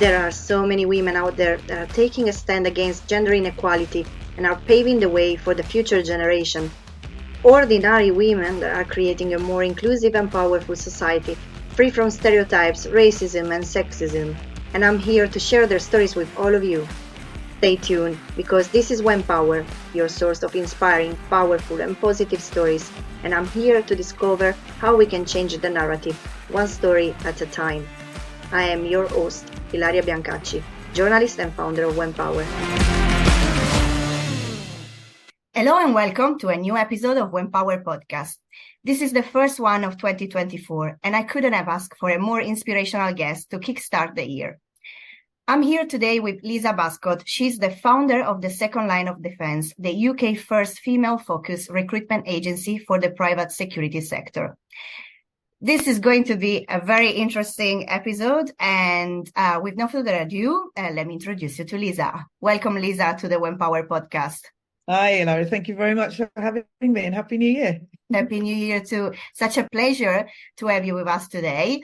There are so many women out there that are taking a stand against gender inequality and are paving the way for the future generation. Ordinary women that are creating a more inclusive and powerful society, free from stereotypes, racism, and sexism. And I'm here to share their stories with all of you. Stay tuned, because this is When Power, your source of inspiring, powerful, and positive stories. And I'm here to discover how we can change the narrative, one story at a time. I am your host, Ilaria Biancacci, journalist and founder of When Power. Hello and welcome to a new episode of When Power podcast. This is the first one of 2024, and I couldn't have asked for a more inspirational guest to kickstart the year. I'm here today with Lisa Baskott. She's the founder of the Second Line of Defence, the UK's first female-focused recruitment agency for the private security sector. This is going to be a very interesting episode, and with no further ado, let me introduce you to Lisa. Welcome, Lisa, to the When Power podcast. Hi, Laura. Thank you very much for having me, and Happy New Year. Happy New Year too. Such a pleasure to have you with us today.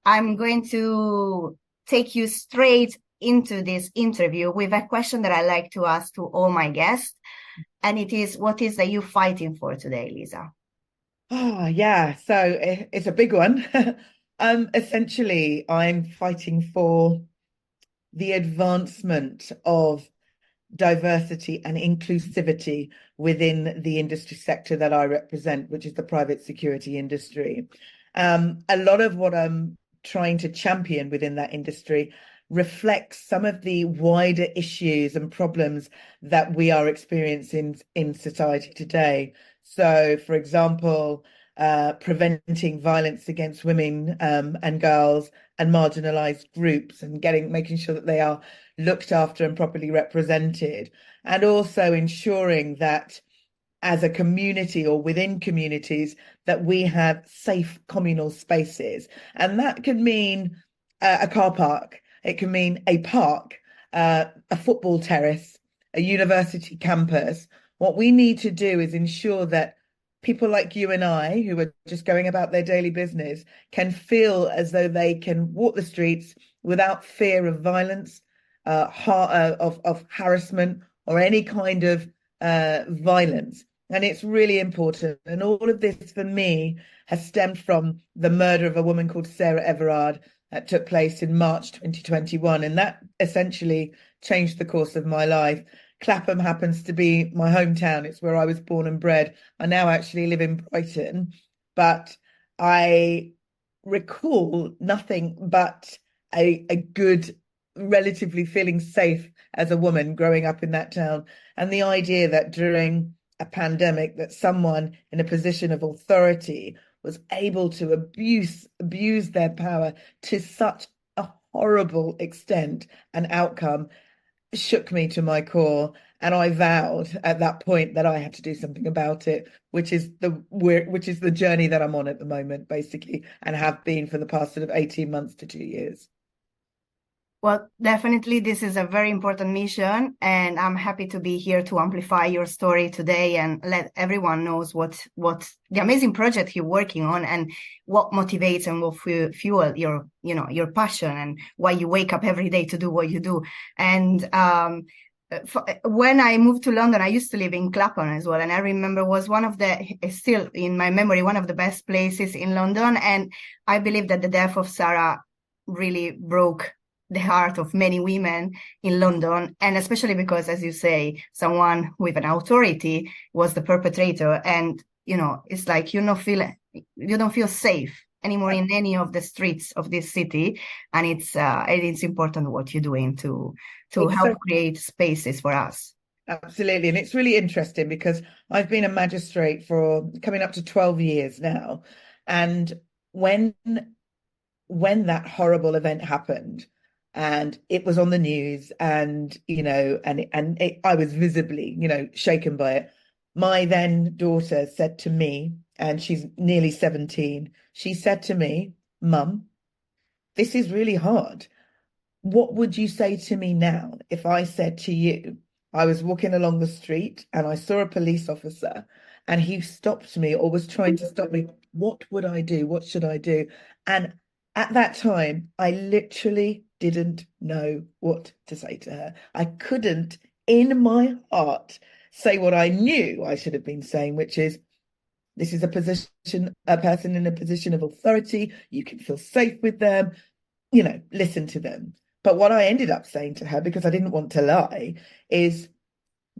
I'm going to take you straight into this interview with a question that I like to ask to all my guests, and it is, what is that you fighting for today, Lisa? Oh, yeah. So it's a big one. Essentially, I'm fighting for the advancement of diversity and inclusivity within the industry sector that I represent, which is the private security industry. A lot of what I'm trying to champion within that industry reflects some of the wider issues and problems that we are experiencing in society today. So, for example, preventing violence against women and girls and marginalized groups, and making sure that they are looked after and properly represented, and also ensuring that as a community or within communities that we have safe communal spaces. And that could mean a car park, it can mean a park, a football terrace, a university campus. What we need to do is ensure that people like you and I, who are just going about their daily business, can feel as though they can walk the streets without fear of violence, of harassment, or any kind of violence. And it's really important. And all of this, for me, has stemmed from the murder of a woman called Sarah Everard that took place in March 2021. And that essentially changed the course of my life. Clapham happens to be my hometown. It's where I was born and bred. I now actually live in Brighton, but I recall nothing but a good, relatively feeling safe as a woman growing up in that town. And the idea that during a pandemic that someone in a position of authority was able to abuse their power to such a horrible extent and outcome shook me to my core. And I vowed at that point that I had to do something about it, which is the journey that I'm on at the moment, basically, and have been for the past sort of 18 months to 2 years. Well, definitely, this is a very important mission, and I'm happy to be here to amplify your story today and let everyone knows what the amazing project you're working on and what motivates and will fuel your passion and why you wake up every day to do what you do. And when I moved to London, I used to live in Clapham as well, and I remember was still in my memory, one of the best places in London. And I believe that the death of Sarah really broke the heart of many women in London, and especially because, as you say, someone with an authority was the perpetrator, and it's like you don't feel safe anymore in any of the streets of this city, and it's important what you're doing to help create spaces for us. Absolutely, and it's really interesting because I've been a magistrate for coming up to 12 years now, and when that horrible event happened, and it was on the news, and I was visibly, shaken by it. My then daughter said to me, and she's nearly 17, she said to me, "Mum, this is really hard. What would you say to me now if I said to you, I was walking along the street and I saw a police officer and he stopped me or was trying to stop me? What would I do? What should I do?" And at that time, I literally didn't know what to say to her. I couldn't, in my heart, say what I knew I should have been saying, which is, this is a person in a position of authority. You can feel safe with them, listen to them. But what I ended up saying to her, because I didn't want to lie, is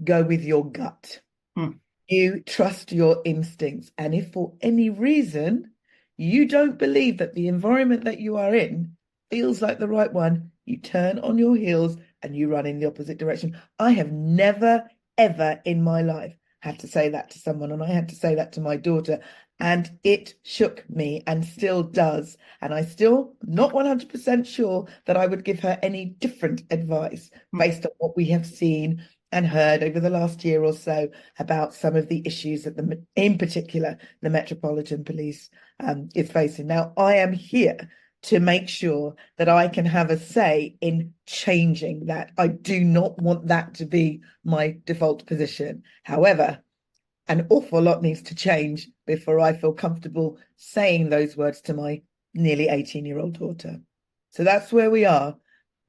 go with your gut. Mm. You trust your instincts. And if for any reason you don't believe that the environment that you are in feels like the right one, you turn on your heels and you run in the opposite direction. I have never, ever in my life had to say that to someone, and I had to say that to my daughter, and it shook me and still does. And I still not 100% sure that I would give her any different advice based on what we have seen and heard over the last year or so about some of the issues that in particular, the Metropolitan Police is facing. Now, I am here to make sure that I can have a say in changing that. I do not want that to be my default position. However, an awful lot needs to change before I feel comfortable saying those words to my nearly 18-year-old daughter. So that's where we are.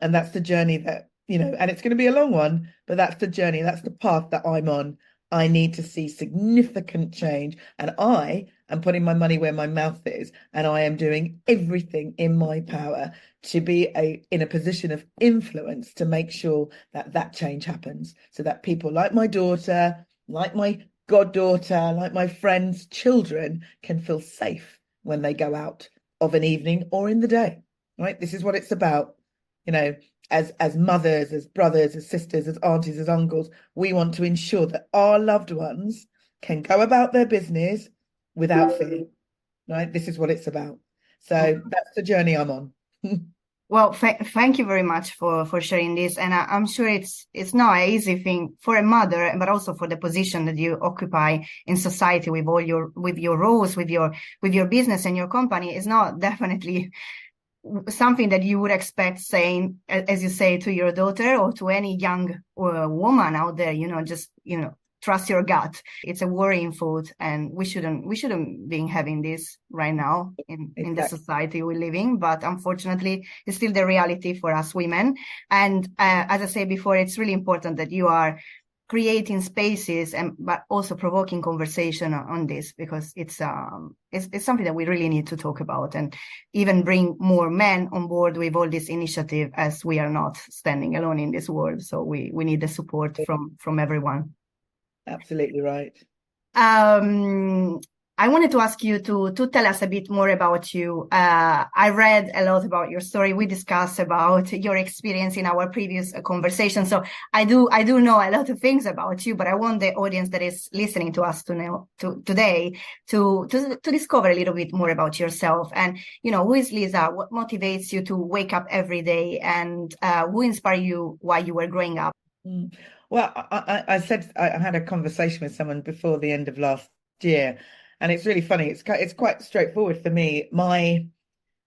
And that's the journey that, and it's going to be a long one, but that's the journey, that's the path that I'm on. I need to see significant change. And I am putting my money where my mouth is. And I am doing everything in my power to be in a position of influence to make sure that that change happens. So that people like my daughter, like my goddaughter, like my friends' children, can feel safe when they go out of an evening or in the day, right? This is what it's about. As mothers, as brothers, as sisters, as aunties, as uncles, we want to ensure that our loved ones can go about their business without fear, right? This is what it's about. So that's the journey I'm on. Well, thank you very much for sharing this, and I'm sure it's not an easy thing for a mother, but also for the position that you occupy in society with all your roles, with your business and your company. Is not definitely something that you would expect saying, as you say, to your daughter or to any young woman out there. Just trust your gut. It's a worrying thought, and we shouldn't be having this right now in the society we live in. But unfortunately, it's still the reality for us women. And as I said before, it's really important that you are creating spaces but also provoking conversation on this, because it's something that we really need to talk about, and even bring more men on board with all this initiative, as we are not standing alone in this world. So we need the support from everyone. Absolutely right. I wanted to ask you to tell us a bit more about you. I read a lot about your story. We discussed about your experience in our previous conversation. So I do know a lot of things about you, but I want the audience that is listening to us today to discover a little bit more about yourself. And, who is Lisa? What motivates you to wake up every day? And who inspired you while you were growing up? Well, I said I had a conversation with someone before the end of last year, and it's really funny. It's quite straightforward for me. My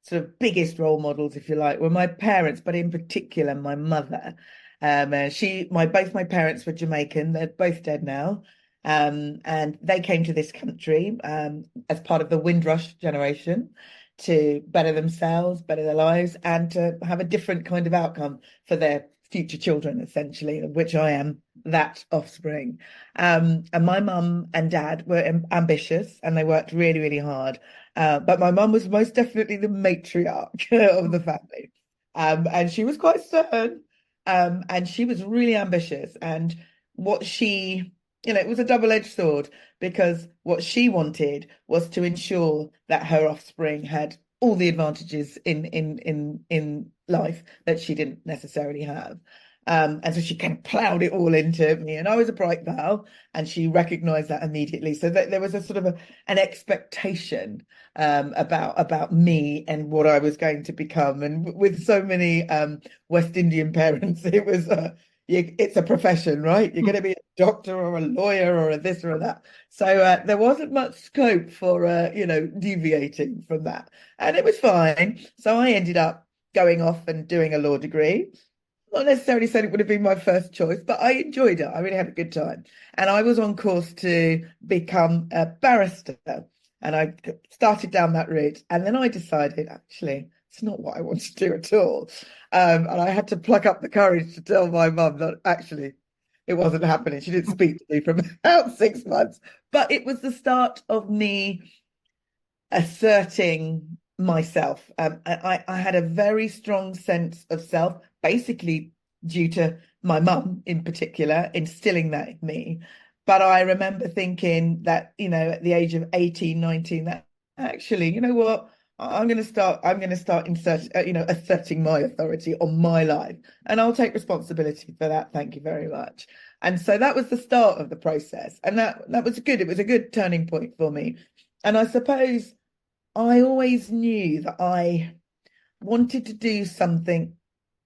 sort of biggest role models, if you like, were my parents, but in particular my mother. Both my parents were Jamaican. They're both dead now, and they came to this country as part of the Windrush generation to better themselves, better their lives, and to have a different kind of outcome for their future children, essentially, of which I am that offspring. And my mum and dad were ambitious, and they worked really, really hard. But my mum was most definitely the matriarch of the family. And she was quite stern, and she was really ambitious. And what she, it was a double-edged sword, because what she wanted was to ensure that her offspring had all the advantages in life that she didn't necessarily have. And so she kind of plowed it all into me, and I was a bright girl, and she recognized that immediately. So there was a sort of an expectation about me and what I was going to become. And with so many West Indian parents, it was it's a profession, right? You're going to be a doctor or a lawyer or a this or a that. So there wasn't much scope for deviating from that, and it was fine. So I ended up going off and doing a law degree. Not necessarily said it would have been my first choice, but I enjoyed it. I really had a good time. And I was on course to become a barrister. And I started down that route. And then I decided, actually, it's not what I want to do at all. And I had to pluck up the courage to tell my mum that actually it wasn't happening. She didn't speak to me for about 6 months, but it was the start of me asserting myself. I had a very strong sense of self, basically due to my mum in particular instilling that in me. But I remember thinking that, at the age of 18, 19, that actually, you know what? I'm going to start asserting my authority on my life, and I'll take responsibility for that. Thank you very much. And so that was the start of the process. And that was good. It was a good turning point for me. And I suppose I always knew that I wanted to do something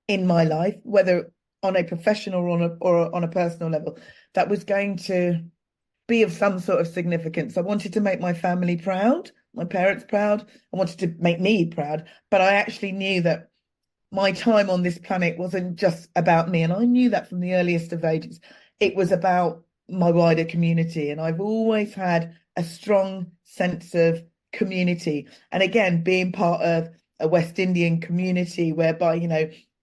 in my life, whether on a professional or on a personal level, that was going to be of some sort of significance. I wanted to make my family proud, my parents proud. I wanted to make me proud, but I actually knew that my time on this planet wasn't just about me. And I knew that from the earliest of ages. It was about my wider community. And I've always had a strong sense of community. And again, being part of a West Indian community whereby,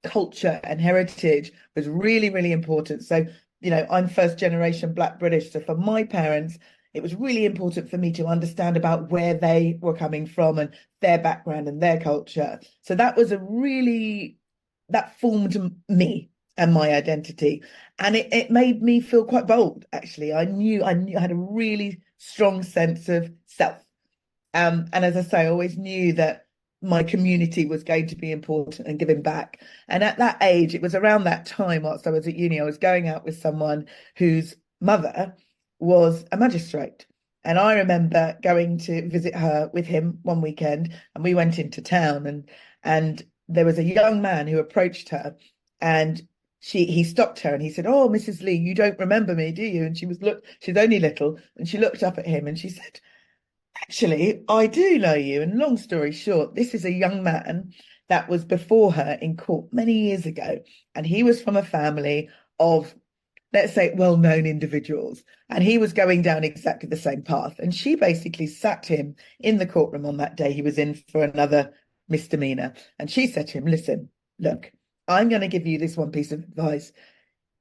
culture and heritage was really, really important. So, I'm first generation Black British. So for my parents, it was really important for me to understand about where they were coming from and their background and their culture. So that formed me and my identity. And it made me feel quite bold, actually. I had a really strong sense of self. And as I say, I always knew that my community was going to be important and giving back. And at that age, it was around that time, whilst I was at uni, I was going out with someone whose mother was a magistrate. And I remember going to visit her with him one weekend, and we went into town, and there was a young man who approached her, and he stopped her and he said, "Oh, Mrs. Lee, you don't remember me, do you?" And she's only little, and she looked up at him and she said, "Actually, I do know you." And long story short, this is a young man that was before her in court many years ago. And he was from a family of, let's say, well-known individuals. And he was going down exactly the same path. And she basically sat him in the courtroom on that day. He was in for another misdemeanor. And she said to him, "Listen, look, I'm going to give you this one piece of advice.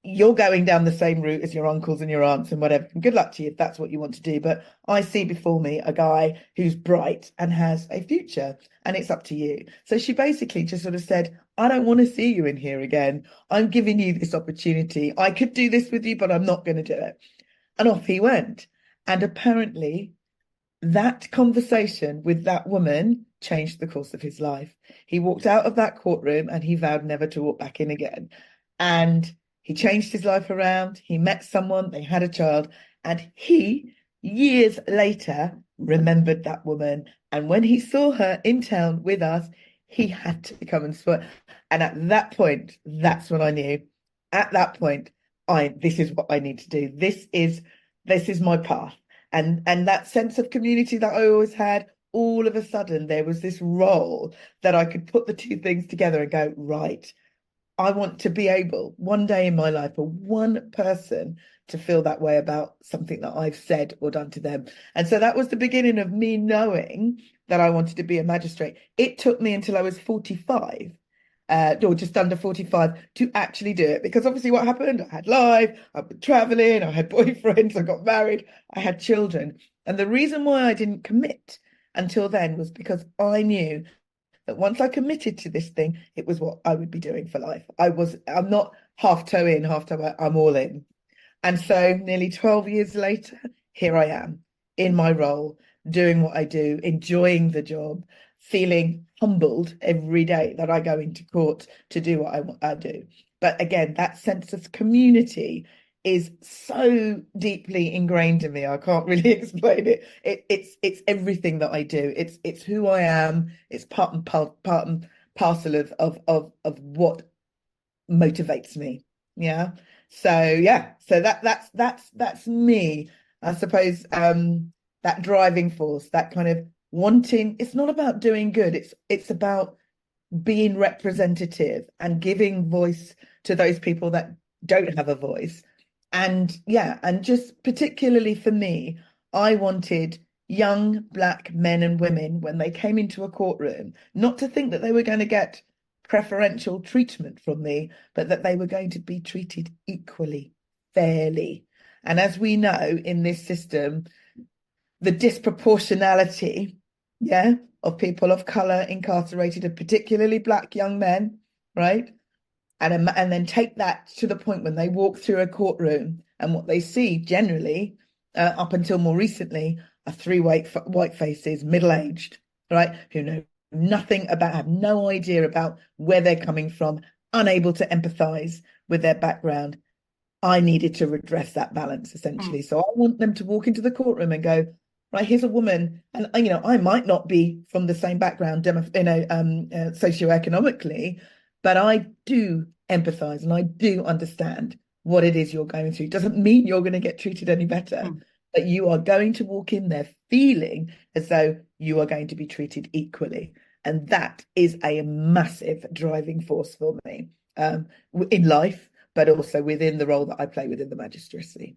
You're going down the same route as your uncles and your aunts and whatever. And good luck to you if that's what you want to do. But I see before me a guy who's bright and has a future, and it's up to you." So she basically just sort of said, "I don't want to see you in here again. I'm giving you this opportunity. I could do this with you, but I'm not going to do it." And off he went. And apparently that conversation with that woman changed the course of his life. He walked out of that courtroom and he vowed never to walk back in again. And he changed his life around. He met someone, they had a child, and he, years later, remembered that woman. And when he saw her in town with us, he had to come and swear. And at that point, that's when I knew. At that point, this is what I need to do. This is my path. And that sense of community that I always had, all of a sudden there was this role that I could put the two things together and go, right, I want to be able one day in my life for one person to feel that way about something that I've said or done to them. And so that was the beginning of me knowing that I wanted to be a magistrate. It took me until I was 45, or just under 45, to actually do it. Because obviously what happened, I had life, I've been traveling, I had boyfriends, I got married, I had children. And the reason why I didn't commit until then was because I knew that once I committed to this thing, it was what I would be doing for life. I'm not half toe in, half toe out, I'm all in. And so nearly 12 years later, here I am in my role, doing what I do, enjoying the job, feeling humbled every day that I go into court to do what I do. But again, that sense of community is so deeply ingrained in me. I can't really explain it. It's everything that I do. It's who I am. It's part and parcel of what motivates me. Yeah. So that's me. I suppose that driving force, that kind of wanting. It's not about doing good. It's about being representative and giving voice to those people that don't have a voice. And just particularly for me, I wanted young black men and women when they came into a courtroom, not to think that they were going to get preferential treatment from me, but that they were going to be treated equally, fairly. And as we know in this system, the disproportionality, yeah, of people of color incarcerated, and particularly black young men, right? And then take that to the point when they walk through a courtroom and what they see generally, up until more recently, are three white faces, middle-aged, right, who know nothing about, have no idea about where they're coming from, unable to empathize with their background. I needed to redress that balance essentially. So I want them to walk into the courtroom and go, right, here's a woman, and I might not be from the same background, socioeconomically, but I do empathize and I do understand what it is you're going through. It doesn't mean you're going to get treated any better, but you are going to walk in there feeling as though you are going to be treated equally. And that is a massive driving force for me, in life, but also within the role that I play within the magistracy.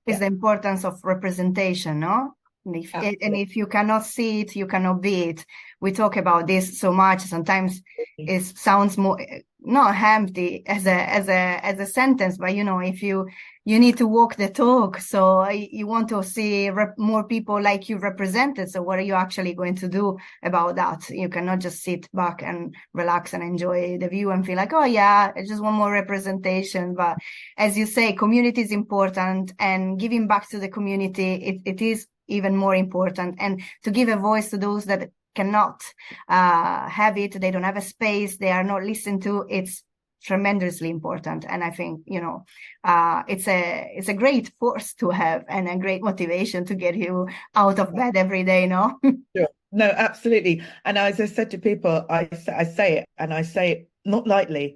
Is the importance of representation, no? And if you cannot see it, you cannot be it. We talk about this so much. Sometimes it sounds more not empty as a sentence, but if you need to walk the talk, so you want to see more people like you represented. So what are you actually going to do about that? You cannot just sit back and relax and enjoy the view and feel like, oh yeah, I just want more representation. But as you say, community is important, and giving back to the community, it is even more important, and to give a voice to those that cannot have it, they don't have a space, they are not listened to, it's tremendously important. And I think it's a great force to have, and a great motivation to get you out of bed every day. No? Sure. No, absolutely. And as I said to people, I say it, and I say it not lightly.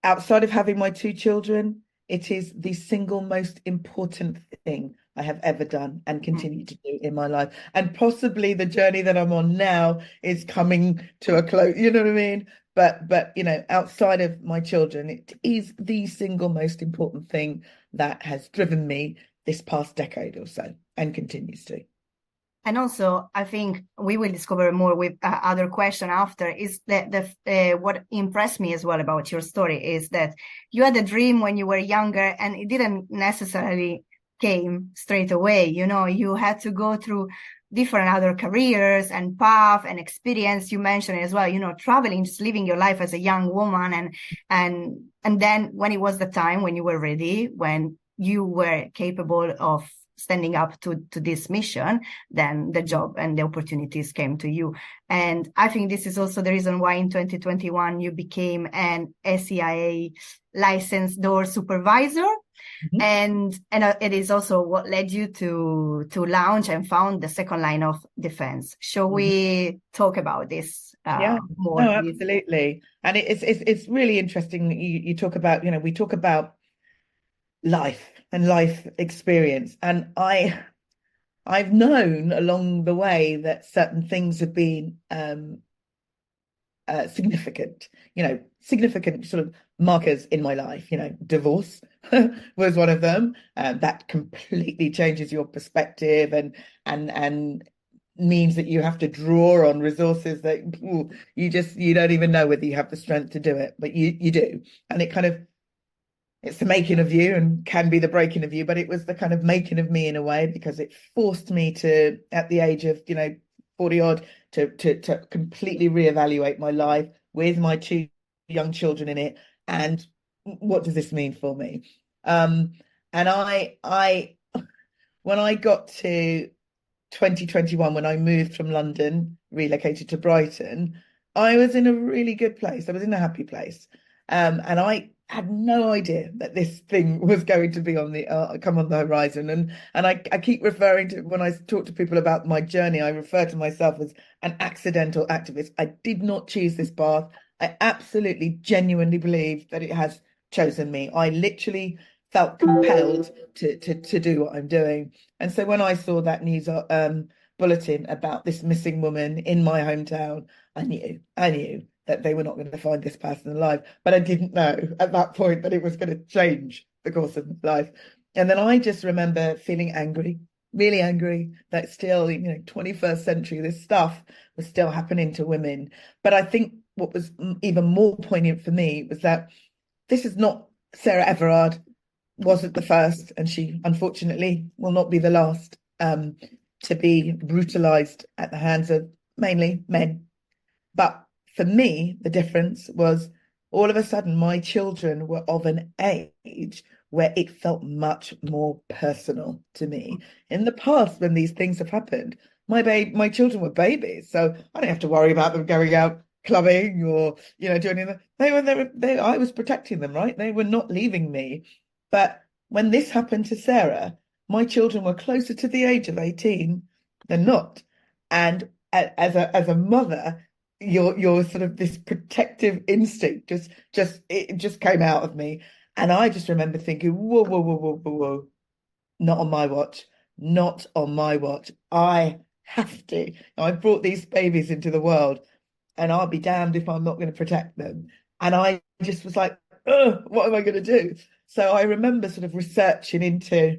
Outside of having my two children, it is the single most important thing I have ever done and continue to do in my life. And possibly the journey that I'm on now is coming to a close, you know what I mean? But outside of my children, it is the single most important thing that has driven me this past decade or so, and continues to. And also, I think we will discover more with other question after, is that what impressed me as well about your story is that you had a dream when you were younger, and it didn't necessarily came straight away. You had to go through different other careers and path and experience. You mentioned it as well, traveling, just living your life as a young woman. And then when it was the time, when you were ready, when you were capable of standing up to this mission, then the job and the opportunities came to you. And I think this is also the reason why in 2021 you became an SCIA licensed door supervisor. And it is also what led you to launch and found the second line of defense. Shall we talk about this more? No, absolutely. And it's really interesting that you talk about, we talk about life and life experience. And I've known along the way that certain things have been significant, significant sort of markers in my life. Divorce was one of them. That completely changes your perspective and means that you have to draw on resources that you don't even know whether you have the strength to do it, but you do. And it's the making of you, and can be the breaking of you, but it was the kind of making of me in a way, because it forced me to, at the age of 40 odd, to completely reevaluate my life with my two young children in it, and what does this mean for me? And I when I got to 2021, when I moved from London, relocated to Brighton, I was in a really good place. I was in a happy place, and I had no idea that this thing was going to be on the come on the horizon. And I keep referring to, when I talk to people about my journey, I refer to myself as an accidental activist. I did not choose this path. I absolutely genuinely believe that it has chosen me. I literally felt compelled to do what I'm doing. And so when I saw that news bulletin about this missing woman in my hometown, I knew that they were not going to find this person alive. But I didn't know at that point that it was going to change the course of my life. And then I just remember feeling angry, really angry that still, 21st century, this stuff was still happening to women. But I think what was even more poignant for me was that this is not Sarah Everard wasn't the first, and she unfortunately will not be the last to be brutalized at the hands of mainly men. But for me, the difference was all of a sudden my children were of an age where it felt much more personal to me. In the past, when these things have happened, my children were babies, so I didn't have to worry about them going out clubbing or doing anything. I was protecting them, right? They were not leaving me. But when this happened to Sarah, my children were closer to the age of 18 than not. And as a mother, your sort of this protective instinct just came out of me. And I just remember thinking, whoa, whoa, whoa, whoa, whoa, whoa, not on my watch, not on my watch. I have to. I brought these babies into the world, and I'll be damned if I'm not going to protect them. And I just was like, what am I going to do? So I remember sort of researching into,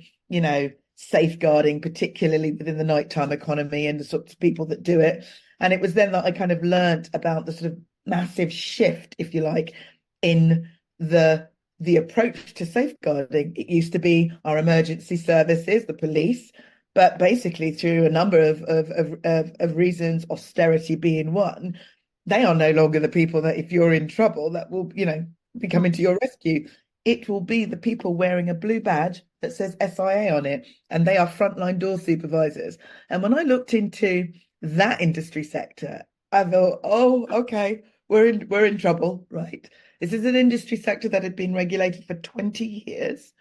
safeguarding, particularly within the nighttime economy and the sorts of people that do it. And it was then that I kind of learned about the sort of massive shift, if you like, in the approach to safeguarding. It used to be our emergency services, the police, but basically through a number of reasons, austerity being one, they are no longer the people that if you're in trouble, that will, be coming to your rescue. It will be the people wearing a blue badge that says SIA on it, and they are frontline door supervisors. And when I looked into that industry sector, I thought, oh, okay, we're in trouble, right? This is an industry sector that had been regulated for 20 years.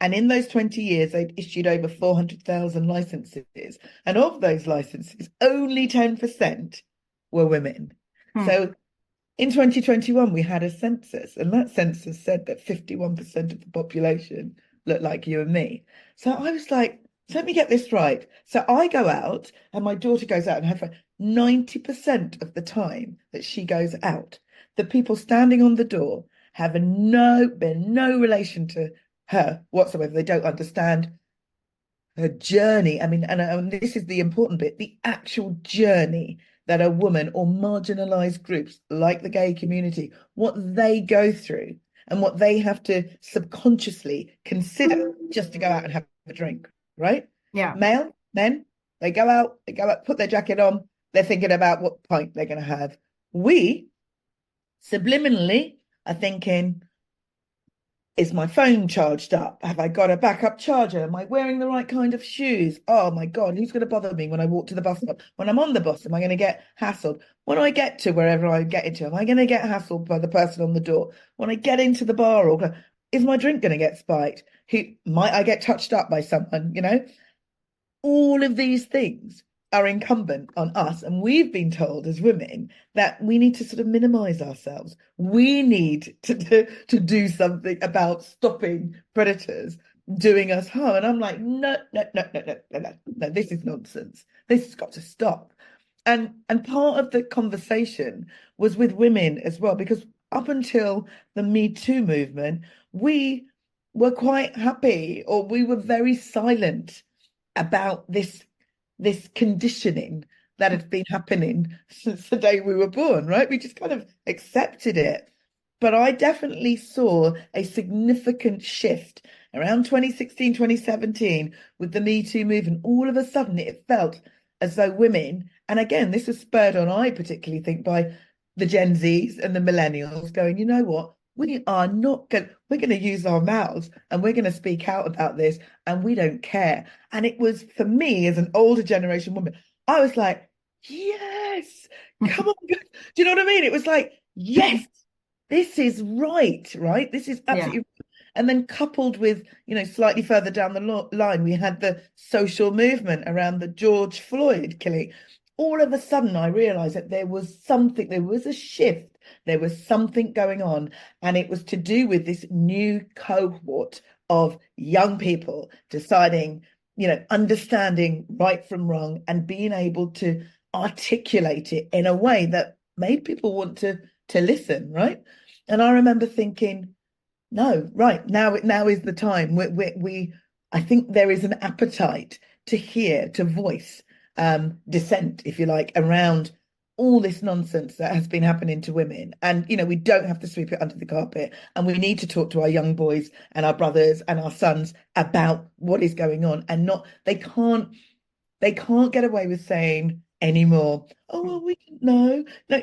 And in those 20 years, they'd issued over 400,000 licenses. And of those licenses, only 10% were women. So in 2021, we had a census, and that census said that 51% of the population looked like you and me. So I was like, let me get this right. So I go out, and my daughter goes out and have 90% of the time that she goes out, the people standing on the door have been no relation to her whatsoever. They don't understand her journey. I mean, and this is the important bit, the actual journey that a woman or marginalized groups like the gay community, what they go through and what they have to subconsciously consider just to go out and have a drink, right? Yeah. Men, they go out, put their jacket on, they're thinking about what pint they're going to have. We, subliminally, are thinking, is my phone charged up? Have I got a backup charger? Am I wearing the right kind of shoes? Oh my God, who's going to bother me when I walk to the bus stop? When I'm on the bus, am I going to get hassled? When I get to wherever I get into, am I going to get hassled by the person on the door? When I get into the bar, or is my drink going to get spiked? Might I get touched up by someone? All of these things are incumbent on us. And we've been told as women that we need to sort of minimize ourselves. We need to do something about stopping predators doing us harm. And I'm like, no, this is nonsense. This has got to stop. And part of the conversation was with women as well, because up until the Me Too movement, we were quite happy, or we were very silent about this conditioning that had been happening since the day we were born, right? We just kind of accepted it. But I definitely saw a significant shift around 2016, 2017 with the Me Too movement. All of a sudden, it felt as though women, and again, this was spurred on, I particularly think, by the Gen Zs and the millennials going, you know what? We're going to use our mouths and we're going to speak out about this, and we don't care. And it was, for me, as an older generation woman, I was like, yes, come on. Do you know what I mean? It was like, yes, this is right? This is absolutely right. And then coupled with, slightly further down the line, we had the social movement around the George Floyd killing. All of a sudden, I realized that there was a shift, there was something going on, and it was to do with this new cohort of young people deciding, understanding right from wrong and being able to articulate it in a way that made people want to listen, right? And I remember thinking, no, right, now is the time. I think there is an appetite to hear, to voice dissent, if you like, around all this nonsense that has been happening to women. And, we don't have to sweep it under the carpet. And we need to talk to our young boys and our brothers and our sons about what is going on. And they can't get away with saying anymore, oh, well, we didn't know. No,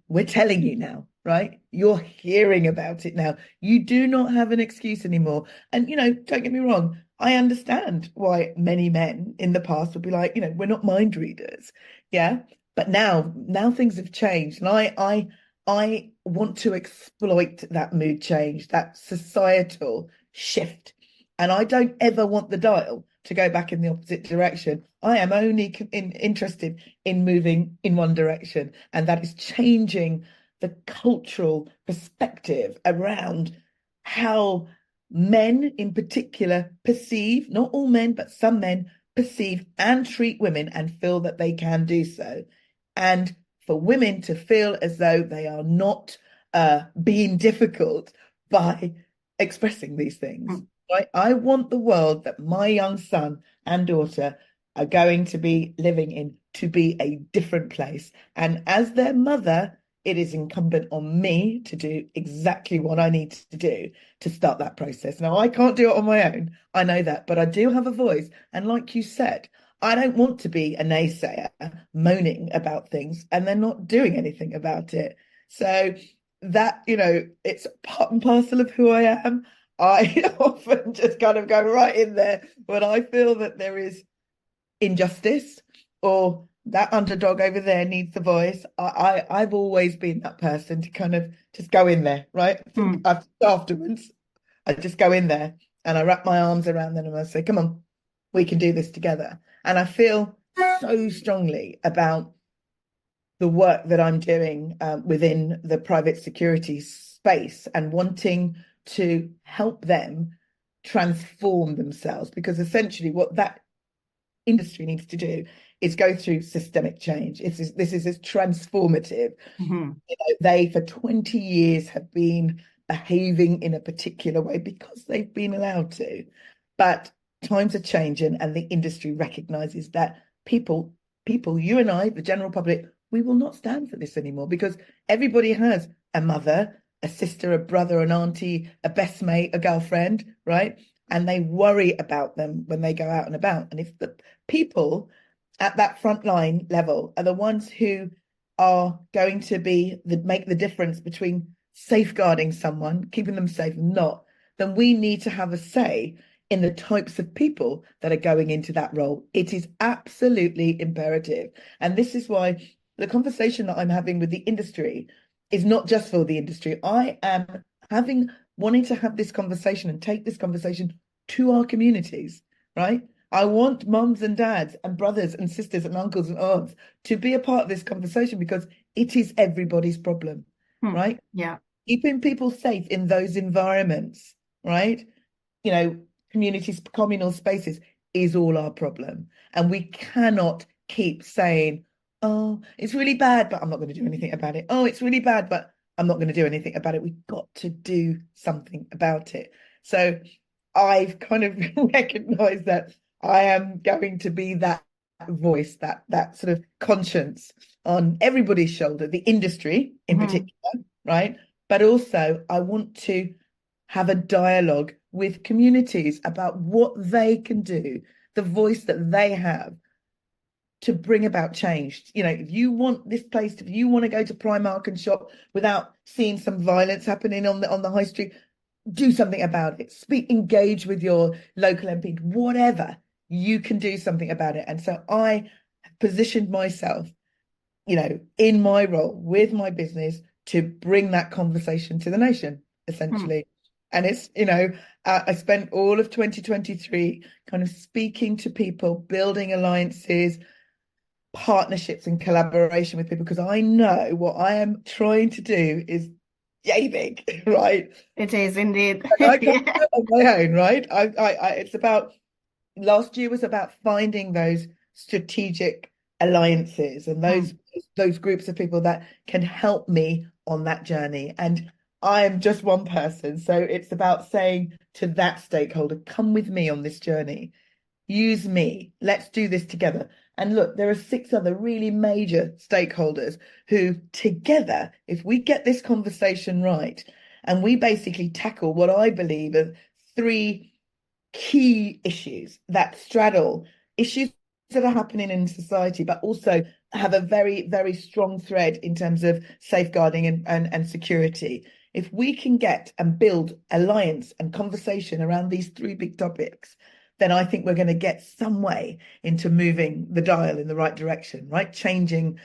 we're telling you now, right? You're hearing about it now. You do not have an excuse anymore. And, don't get me wrong, I understand why many men in the past would be like, we're not mind readers. Yeah. But now things have changed. And I want to exploit that mood change, that societal shift. And I don't ever want the dial to go back in the opposite direction. I am only interested in moving in one direction, and that is changing the cultural perspective around how men in particular perceive, not all men, but some men perceive and treat women and feel that they can do so. And for women to feel as though they are not being difficult by expressing these things. I want the world that my young son and daughter are going to be living in to be a different place. And as their mother, it is incumbent on me to do exactly what I need to do to start that process. Now, I can't do it on my own. I know that, but I do have a voice. And like you said, I don't want to be a naysayer moaning about things and then not doing anything about it. So that, it's part and parcel of who I am. I often just kind of go right in there when I feel that there is injustice or that underdog over there needs the voice. I've always been that person to kind of just go in there, right? Afterwards, I just go in there and I wrap my arms around them and I say, come on, we can do this together. And I feel so strongly about the work that I'm doing within the private security space and wanting to help them transform themselves, because essentially what that industry needs to do is go through systemic change. This is transformative. They for 20 years have been behaving in a particular way because they've been allowed to, but times are changing and the industry recognizes that people, you and I, the general public, we will not stand for this anymore, because everybody has a mother, a sister, a brother, an auntie, a best mate, a girlfriend, right? And they worry about them when they go out and about. And if the people at that frontline level are the ones who are going to make the difference between safeguarding someone, keeping them safe, and not, then we need to have a say in the types of people that are going into that role. It is absolutely imperative. And this is why the conversation that I'm having with the industry is not just for the industry. I am wanting to have this conversation and take this conversation to our communities, right? I want mums and dads and brothers and sisters and uncles and aunts to be a part of this conversation, because it is everybody's problem, right? Yeah. Keeping people safe in those environments, right? Communities, communal spaces is all our problem. And we cannot keep saying, oh, it's really bad, but I'm not going to do anything about it. Oh, it's really bad, but I'm not going to do anything about it. We've got to do something about it. So I've kind of recognized that I am going to be that voice, that sort of conscience on everybody's shoulder, the industry in particular, right? But also I want to have a dialogue with communities about what they can do, the voice that they have to bring about change. If you want this place, if you want to go to Primark and shop without seeing some violence happening on the high street, do something about it. Engage with your local MP, whatever. You can do something about it. And so I positioned myself, in my role with my business to bring that conversation to the nation, essentially. And it's, I spent all of 2023 kind of speaking to people, building alliances, partnerships and collaboration with people, because I know what I am trying to do is yay big, right? It is indeed. I can't do it on my own, right? It's about, last year was about finding those strategic alliances and those groups of people that can help me on that journey. And I am just one person, so it's about saying to that stakeholder, come with me on this journey. use me. Let's do this together. And look, there are 6 other really major stakeholders who together, if we get this conversation right, and we basically tackle what I believe are 3 key issues that straddle issues that are happening in society, but also have a very, very strong thread in terms of safeguarding and security. If we can get and build alliance and conversation around these 3 big topics, then I think we're going to get some way into moving the dial in the right direction, right? Changing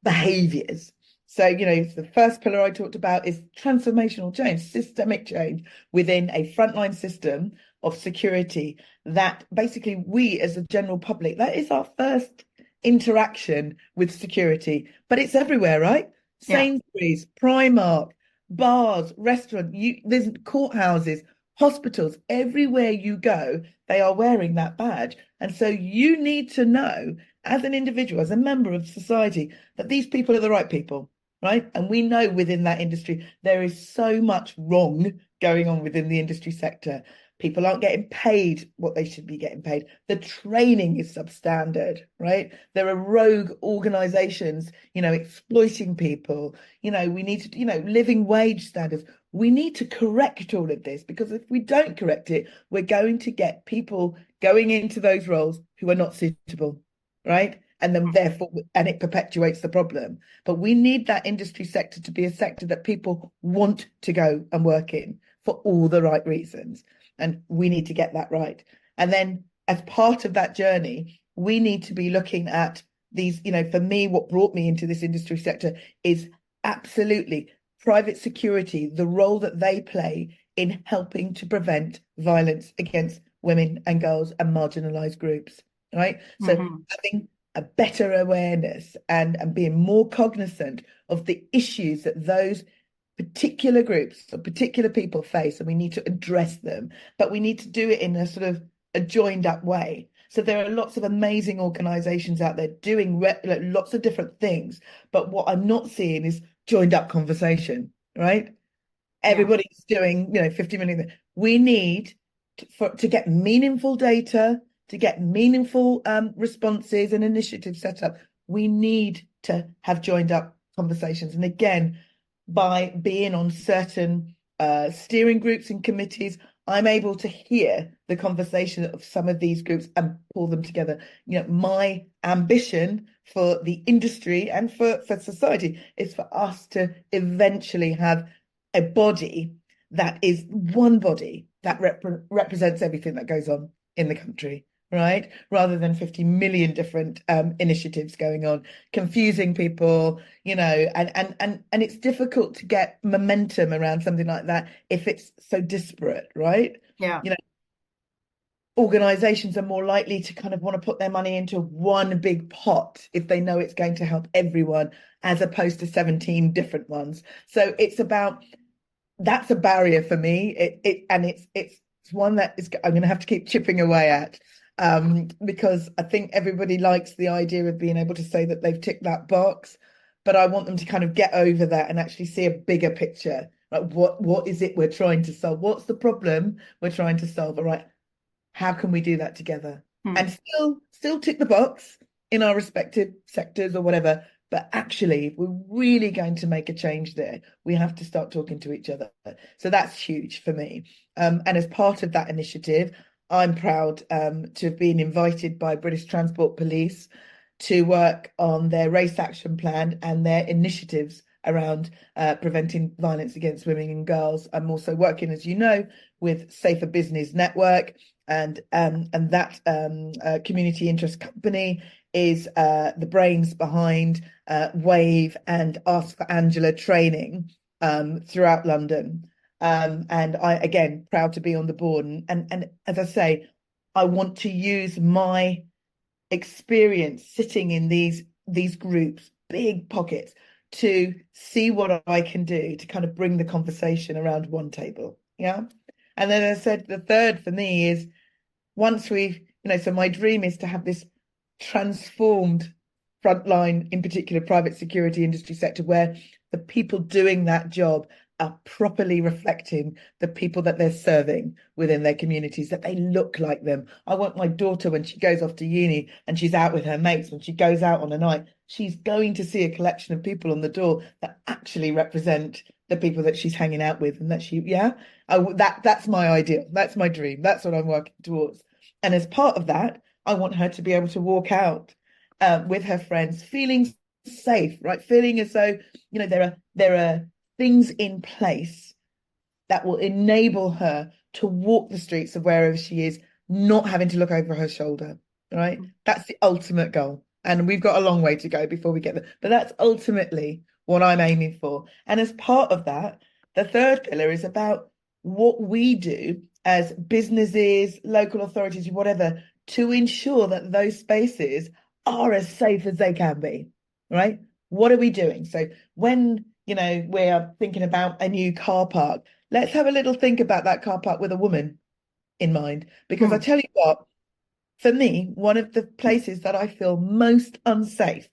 behaviors. So, the first pillar I talked about is transformational change, systemic change within a frontline system of security that basically we as a general public, that is our first interaction with security, but it's everywhere, right? Yeah. Sainsbury's, Primark, bars, restaurants, there's courthouses, hospitals, everywhere you go, they are wearing that badge. And so you need to know as an individual, as a member of society, that these people are the right people, right? And we know within that industry, there is so much wrong going on within the industry sector. People aren't getting paid what they should be getting paid. The training is substandard, right? There are rogue organizations, exploiting people. We need to, living wage standards. We need to correct all of this, because if we don't correct it, we're going to get people going into those roles who are not suitable, right? And then and it perpetuates the problem. But we need that industry sector to be a sector that people want to go and work in for all the right reasons. And we need to get that right. And then as part of that journey, we need to be looking at these, for me, what brought me into this industry sector is absolutely private security, the role that they play in helping to prevent violence against women and girls and marginalized groups, right? So having a better awareness and being more cognizant of the issues that those particular groups or particular people face, and we need to address them, but we need to do it in a sort of a joined up way. So there are lots of amazing organizations out there doing lots of different things, but what I'm not seeing is joined up conversation, right? Everybody's doing 50 million. We need to get meaningful data, to get meaningful responses and initiatives set up. We need to have joined up conversations. And again, by being on certain steering groups and committees, I'm able to hear the conversation of some of these groups and pull them together. My ambition for the industry and for society is for us to eventually have a body that is one body that represents everything that goes on in the country, right? Rather than 50 million different initiatives going on, confusing people, and it's difficult to get momentum around something like that if it's so disparate, right? Yeah. Organizations are more likely to kind of want to put their money into one big pot if they know it's going to help everyone, as opposed to 17 different ones. So that's a barrier for me. It's one that I'm going to have to keep chipping away at. Because I think everybody likes the idea of being able to say that they've ticked that box, but I want them to kind of get over that and actually see a bigger picture. Like what is it we're trying to solve? What's the problem we're trying to solve? All right, how can we do that together and still tick the box in our respective sectors or whatever? But actually, if we're really going to make a change there, we have to start talking to each other. So that's huge for me. And as part of that initiative, I'm proud to have been invited by British Transport Police to work on their race action plan and their initiatives around preventing violence against women and girls. I'm also working, as you know, with Safer Business Network, and that community interest company is the brains behind Wave and Ask for Angela training throughout London. And I, again, proud to be on the board. And as I say, I want to use my experience sitting in these groups, big pockets, to see what I can do to kind of bring the conversation around one table. Yeah. And then as I said, the third for me is once we've, so my dream is to have this transformed frontline, in particular private security industry sector, where the people doing that job are properly reflecting the people that they're serving within their communities, that they look like them. I want my daughter, when she goes off to uni and she's out with her mates, when she goes out on a night, she's going to see a collection of people on the door that actually represent the people that she's hanging out with, and that that's my ideal. That's my dream. That's what I'm working towards. And as part of that, I want her to be able to walk out with her friends, feeling safe, right? Feeling as though, there are things in place that will enable her to walk the streets of wherever she is, not having to look over her shoulder, right? That's the ultimate goal. And we've got a long way to go before we get there. But that's ultimately what I'm aiming for. And as part of that, the third pillar is about what we do as businesses, local authorities, whatever, to ensure that those spaces are as safe as they can be, right? What are we doing? So when, we are thinking about a new car park, let's have a little think about that car park with a woman in mind. Because I tell you what, for me, one of the places that I feel most unsafe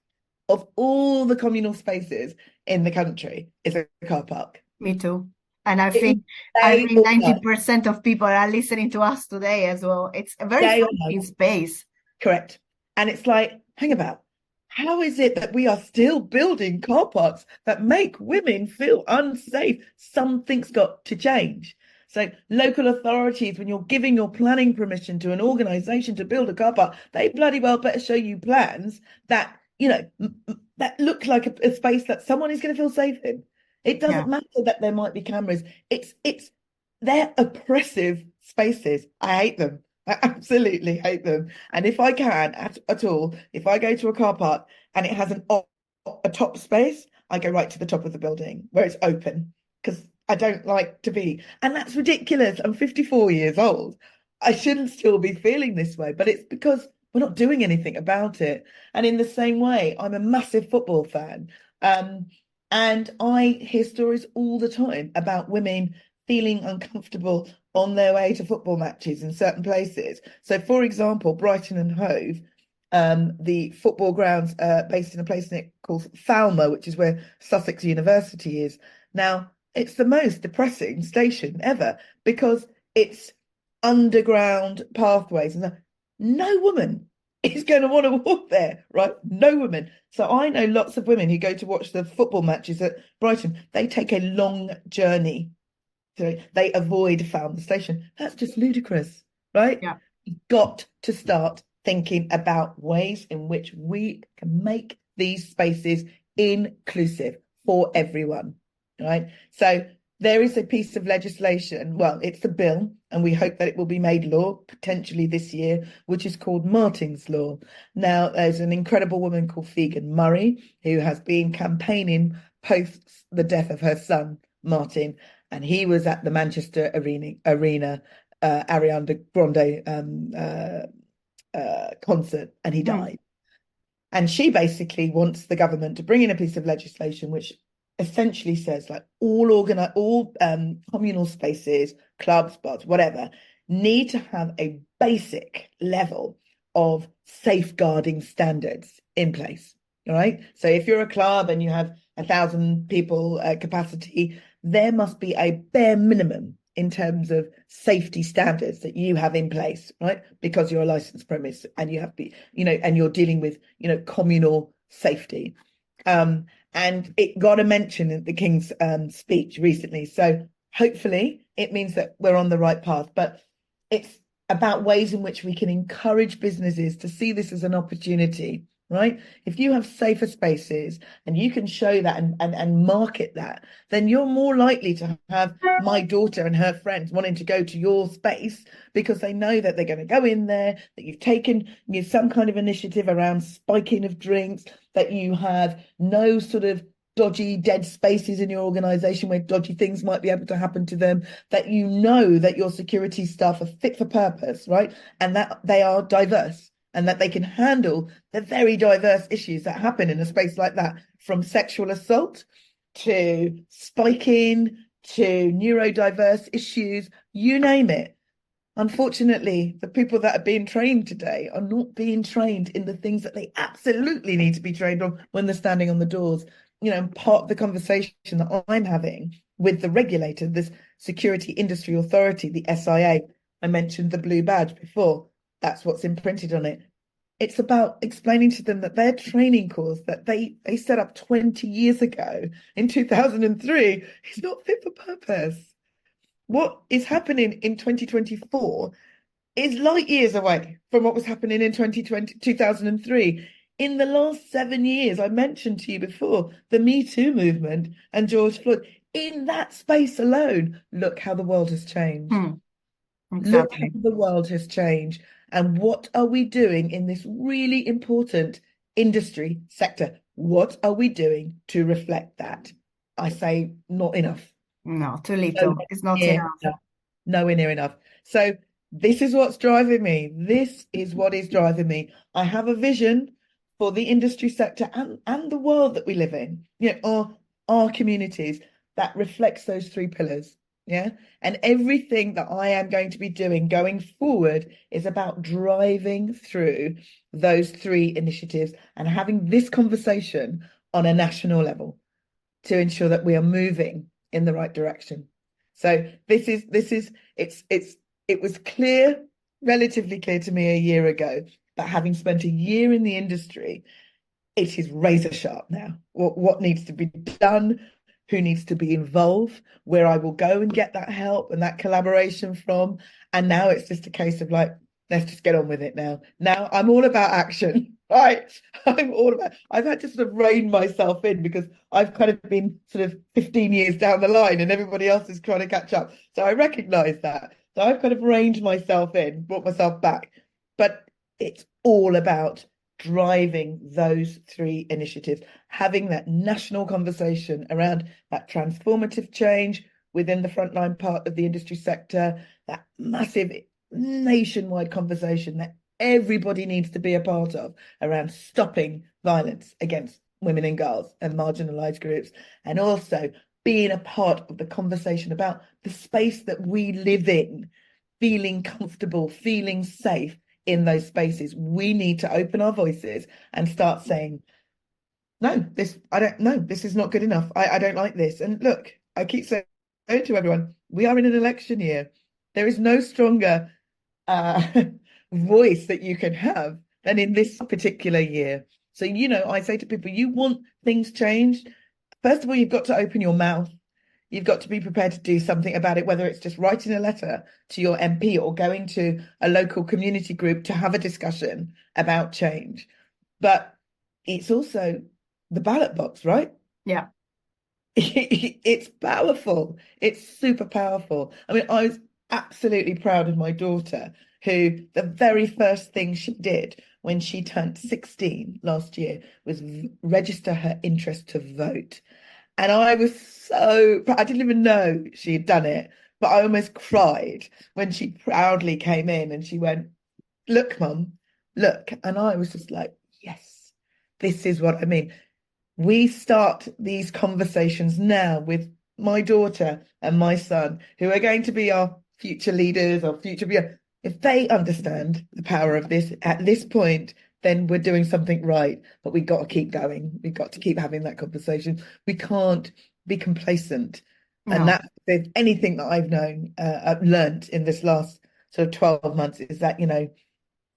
of all the communal spaces in the country is a car park. Me too. And I It is think day or night. 90% of people are listening to us today as well. It's a very Day or frightening night. space. Correct. And it's like, hang about. How is it that we are still building car parks that make women feel unsafe? Something's got to change. So local authorities, when you're giving your planning permission to an organisation to build a car park, they bloody well better show you plans that, that look like a space that someone is going to feel safe in. It doesn't matter that there might be cameras. They're oppressive spaces. I hate them. I absolutely hate them. And if I can at all, if I go to a car park and it has a top space, I go right to the top of the building where it's open, because I don't like to be. And that's ridiculous. I'm 54 years old. I shouldn't still be feeling this way, but it's because we're not doing anything about it. And in the same way, I'm a massive football fan. And I hear stories all the time about women feeling uncomfortable on their way to football matches in certain places. So, for example, Brighton and Hove, the football grounds based in a place called Falmer, which is where Sussex University is. Now, it's the most depressing station ever because it's underground pathways, and no woman is going to want to walk there, right? No woman. So I know lots of women who go to watch the football matches at Brighton. They take a long journey. So they avoid Falmouth Station. That's just ludicrous, right? Yeah. You've got to start thinking about ways in which we can make these spaces inclusive for everyone, right? So there is a piece of legislation, well, it's a bill, and we hope that it will be made law potentially this year, which is called Martin's Law. Now, there's an incredible woman called Figan Murray who has been campaigning post the death of her son, Martin, and he was at the Manchester Arena Ariana Grande concert, and he died. And she basically wants the government to bring in a piece of legislation which essentially says, like, all communal spaces, clubs, bars, whatever, need to have a basic level of safeguarding standards in place. All right. So if you're a club and you have 1,000 people capacity, there must be a bare minimum in terms of safety standards that you have in place, right? Because you're a licensed premise and you have to be, and you're dealing with, communal safety. And it got a mention in the King's speech recently. So hopefully it means that we're on the right path. But it's about ways in which we can encourage businesses to see this as an opportunity, right? If you have safer spaces and you can show that and market that, then you're more likely to have my daughter and her friends wanting to go to your space because they know that they're going to go in there, that you've taken some kind of initiative around spiking of drinks, that you have no sort of dodgy dead spaces in your organization where dodgy things might be able to happen to them, that you know that your security staff are fit for purpose, right? And that they are diverse and that they can handle the very diverse issues that happen in a space like that, from sexual assault to spiking to neurodiverse issues, you name it. Unfortunately, the people that are being trained today are not being trained in the things that they absolutely need to be trained on when they're standing on the doors. part of the conversation that I'm having with the regulator, this Security Industry Authority, the SIA. I mentioned the blue badge before. That's what's imprinted on it. It's about explaining to them that their training course that they set up 20 years ago in 2003 is not fit for purpose. What is happening in 2024 is light years away from what was happening in 2003. In the last 7 years, I mentioned to you before, the Me Too movement and George Floyd. In that space alone, look how the world has changed. Look how Exactly. the world has changed. And what are we doing in this really important industry sector? What are we doing to reflect that? I say not enough. No, too Nowhere little. It's not near enough. enough. Nowhere near enough. So this is what's driving me. This is what is driving me. I have a vision for the industry sector and the world that we live in, our communities that reflects those three pillars. Yeah. And everything that I am going to be doing going forward is about driving through those three initiatives and having this conversation on a national level to ensure that we are moving in the right direction. So it was clear, relatively clear to me a year ago that having spent a year in the industry, it is razor sharp now. What needs to be done, who needs to be involved, where I will go and get that help and that collaboration from. And now it's just a case of like, let's just get on with it now. Now I'm all about action, right? I've had to sort of rein myself in because I've kind of been sort of 15 years down the line and everybody else is trying to catch up. So I recognize that. So I've kind of reined myself in, brought myself back. But it's all about driving those three initiatives, having that national conversation around that transformative change within the frontline part of the industry sector, that massive nationwide conversation that everybody needs to be a part of around stopping violence against women and girls and marginalized groups, and also being a part of the conversation about the space that we live in, feeling comfortable, feeling safe in those spaces. We need to open our voices and start saying, no, I don't know, this is not good enough. I don't like this. And look, I keep saying to everyone, we are in an election year. There is no stronger voice that you can have than in this particular year. So, I say to people, you want things changed. First of all, you've got to open your mouth. You've got to be prepared to do something about it, whether it's just writing a letter to your MP or going to a local community group to have a discussion about change. But it's also the ballot box, right? Yeah. It's powerful. It's super powerful. I mean, I was absolutely proud of my daughter, who the very first thing she did when she turned 16 last year was register her interest to vote. And I didn't even know she had done it, but I almost cried when she proudly came in and she went, look, Mum, look. And I was just like, yes, this is what I mean. We start these conversations now with my daughter and my son, who are going to be our future leaders, our future. If they understand the power of this at this point, then we're doing something right. But we've got to keep going. We've got to keep having that conversation. We can't be complacent. And No. that, if anything that I've learned in this last sort of 12 months is that,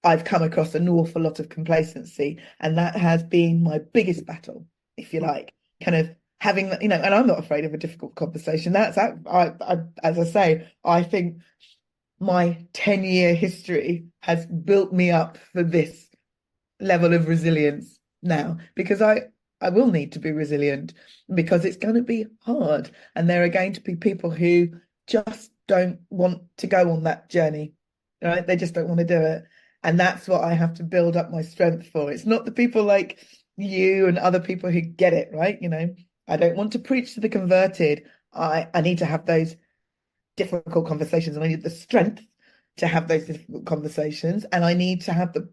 I've come across an awful lot of complacency, and that has been my biggest battle, if you like, kind of having that, and I'm not afraid of a difficult conversation. As I say, I think my 10-year history has built me up for this level of resilience now, because I will need to be resilient, because it's going to be hard, and there are going to be people who just don't want to go on that journey, right? They just don't want to do it. And that's what I have to build up my strength for. It's not the people like you and other people who get it, right? I don't want to preach to the converted. I need to have those difficult conversations, and I need the strength to have those difficult conversations, and I need to have the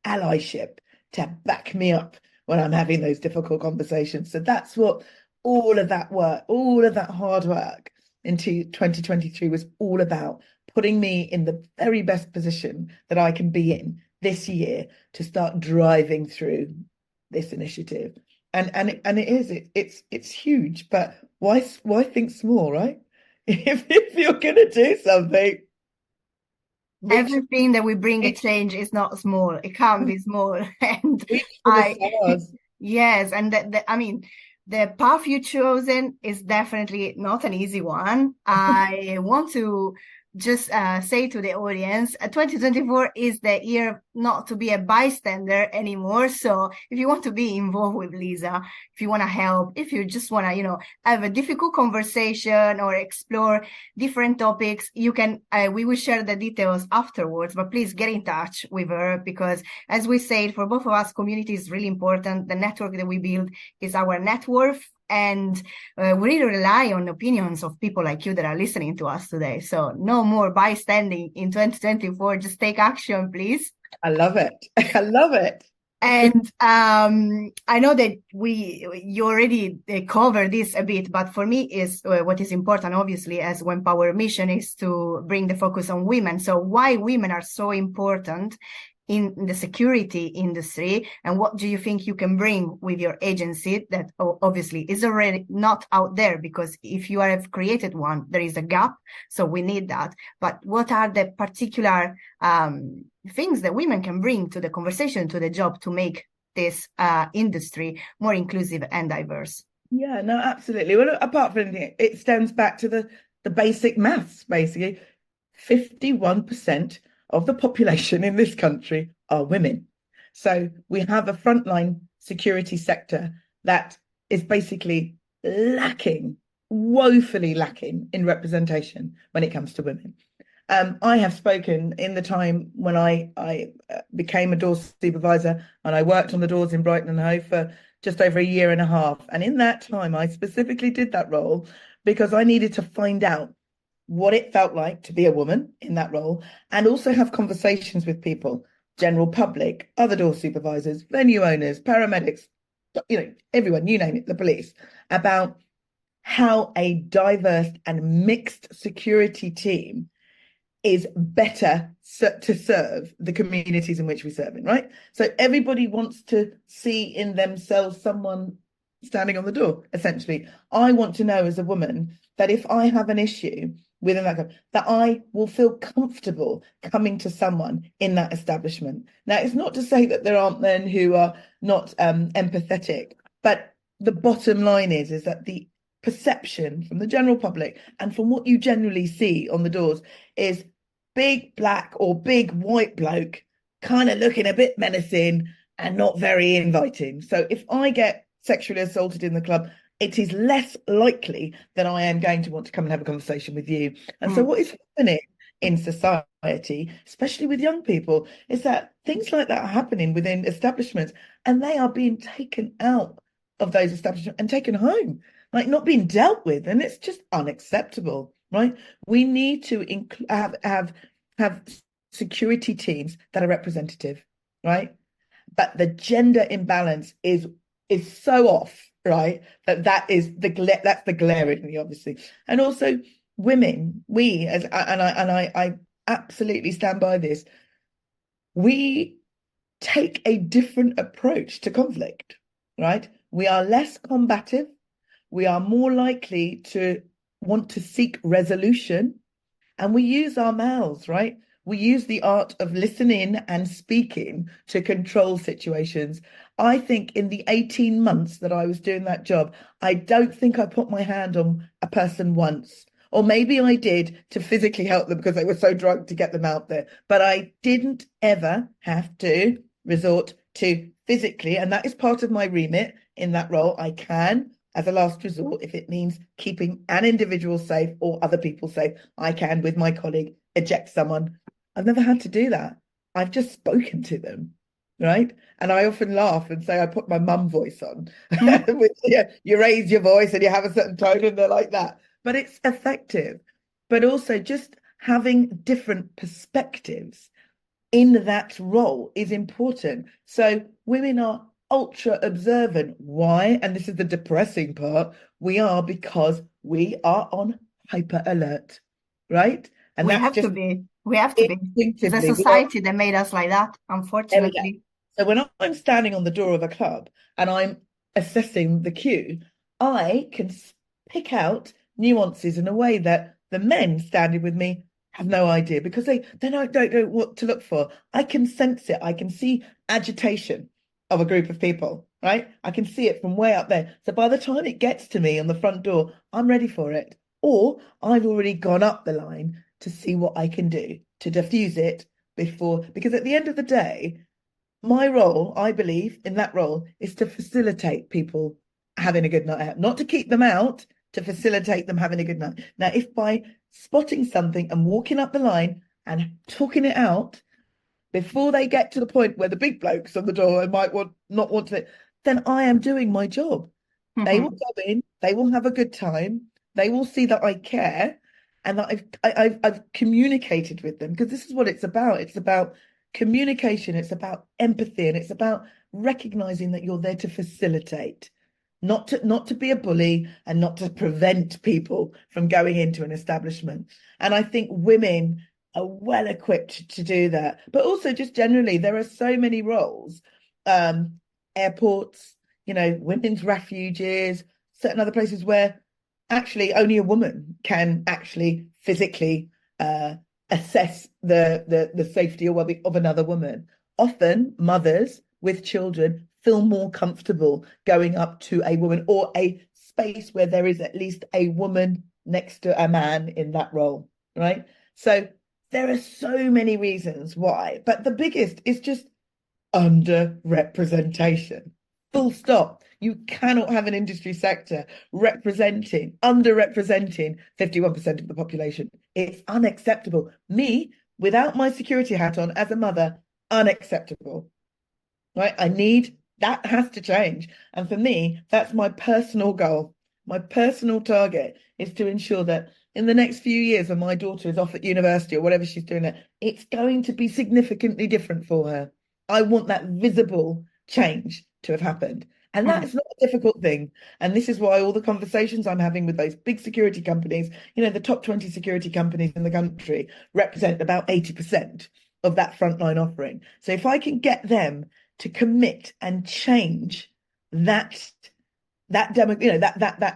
allyship to back me up when I'm having those difficult conversations. So that's what all of that work, all of that hard work into 2023 was all about, putting me in the very best position that I can be in this year to start driving through this initiative. And it's huge, but why think small, right? If you're gonna do something, reach Everything that we bring a reach, change is not small. It can't be small. And reach for the I, stars. yes, and I mean, the path you chosen is definitely not an easy one. I want to just say to the audience, 2024 is the year not to be a bystander anymore. So if you want to be involved with Lisa, if you want to help, if you just want to, have a difficult conversation or explore different topics, you can, we will share the details afterwards, but please get in touch with her because as we said, for both of us, community is really important. The network that we build is our net worth. And we really rely on opinions of people like you that are listening to us today. So no more bystanding in 2024. Just take action, please. I love it. I love it. And I know that you already covered this a bit, but for me is what is important, obviously, as When Power mission is to bring the focus on women. So why women are so important in the security industry, and what do you think you can bring with your agency that obviously is already not out there? Because if you have created one, there is a gap, so we need that. But what are the particular things that women can bring to the conversation, to the job, to make this industry more inclusive and diverse? Yeah, no, absolutely. Well, apart from anything, it stems back to the basic maths, basically. 51% of the population in this country are women. So we have a frontline security sector that is basically lacking, woefully lacking in representation when it comes to women. I have spoken in the time when I became a doors supervisor and I worked on the doors in Brighton and Hove for just over a year and a half. And in that time, I specifically did that role because I needed to find out what it felt like to be a woman in that role and also have conversations with people, general public, other door supervisors, venue owners, paramedics, everyone, you name it, the police, about how a diverse and mixed security team is better to serve the communities in which we serve in, right? So everybody wants to see in themselves someone standing on the door, essentially. I want to know as a woman that if I have an issue within that I will feel comfortable coming to someone in that establishment. Now, it's not to say that there aren't men who are not empathetic, but the bottom line is that the perception from the general public and from what you generally see on the doors is big black or big white bloke kind of looking a bit menacing and not very inviting. So if I get sexually assaulted in the club, it is less likely that I am going to want to come and have a conversation with you. And so what is happening in society, especially with young people, is that things like that are happening within establishments and they are being taken out of those establishments and taken home, like not being dealt with. And it's just unacceptable, right? We need to have security teams that are representative, right? But the gender imbalance is so off, right? That's the glare in me, obviously. And also women, I absolutely stand by this. We take a different approach to conflict, right? We are less combative. We are more likely to want to seek resolution, and we use our mouths, right? We use the art of listening and speaking to control situations. I think in the 18 months that I was doing that job, I don't think I put my hand on a person once. Or maybe I did to physically help them because they were so drunk to get them out there. But I didn't ever have to resort to physically. And that is part of my remit in that role. I can, as a last resort, if it means keeping an individual safe or other people safe, I can, with my colleague, eject someone. I've never had to do that. I've just spoken to them, right? And I often laugh and say I put my mum voice on. You raise your voice and you have a certain tone and they're like that. But it's effective. But also just having different perspectives in that role is important. So women are ultra observant. Why? And this is the depressing part. We are because we are on hyper alert, right? And we that's have just to be. We have to be. It's a society that made us like that, unfortunately. So when I'm standing on the door of a club and I'm assessing the queue, I can pick out nuances in a way that the men standing with me have no idea because they don't know what to look for. I can sense it. I can see agitation of a group of people, right? I can see it from way up there. So by the time it gets to me on the front door, I'm ready for it. Or I've already gone up the line to see what I can do to diffuse it before, because at the end of the day, my role, I believe, in that role is to facilitate people having a good night out, not to keep them out, to facilitate them having a good night. Now, if by spotting something and walking up the line and talking it out before they get to the point where the big blokes on the door might not want to, then I am doing my job. They will Mm-hmm. go in, they will have a good time, they will see that I care and that I've communicated with them, because this is what it's about. It's about communication, it's about empathy, and it's about recognizing that you're there to facilitate, not to be a bully and not to prevent people from going into an establishment. And I think women are well equipped to do that. But also just generally, there are so many roles, airports, women's refuges, certain other places where actually only a woman can actually physically assess the safety or well-being of another woman. Often mothers with children feel more comfortable going up to a woman or a space where there is at least a woman next to a man in that role, right? So there are so many reasons why, but the biggest is just underrepresentation. Full stop. You cannot have an industry sector underrepresenting 51% of the population. It's unacceptable. Me, without my security hat on as a mother, unacceptable. Right? That has to change. And for me, that's my personal goal. My personal target is to ensure that in the next few years, when my daughter is off at university or whatever she's doing there, it's going to be significantly different for her. I want that visible change to have happened. And that is not a difficult thing. And this is why all the conversations I'm having with those big security companies, the top 20 security companies in the country represent about 80% of that frontline offering. So if I can get them to commit and change that demo,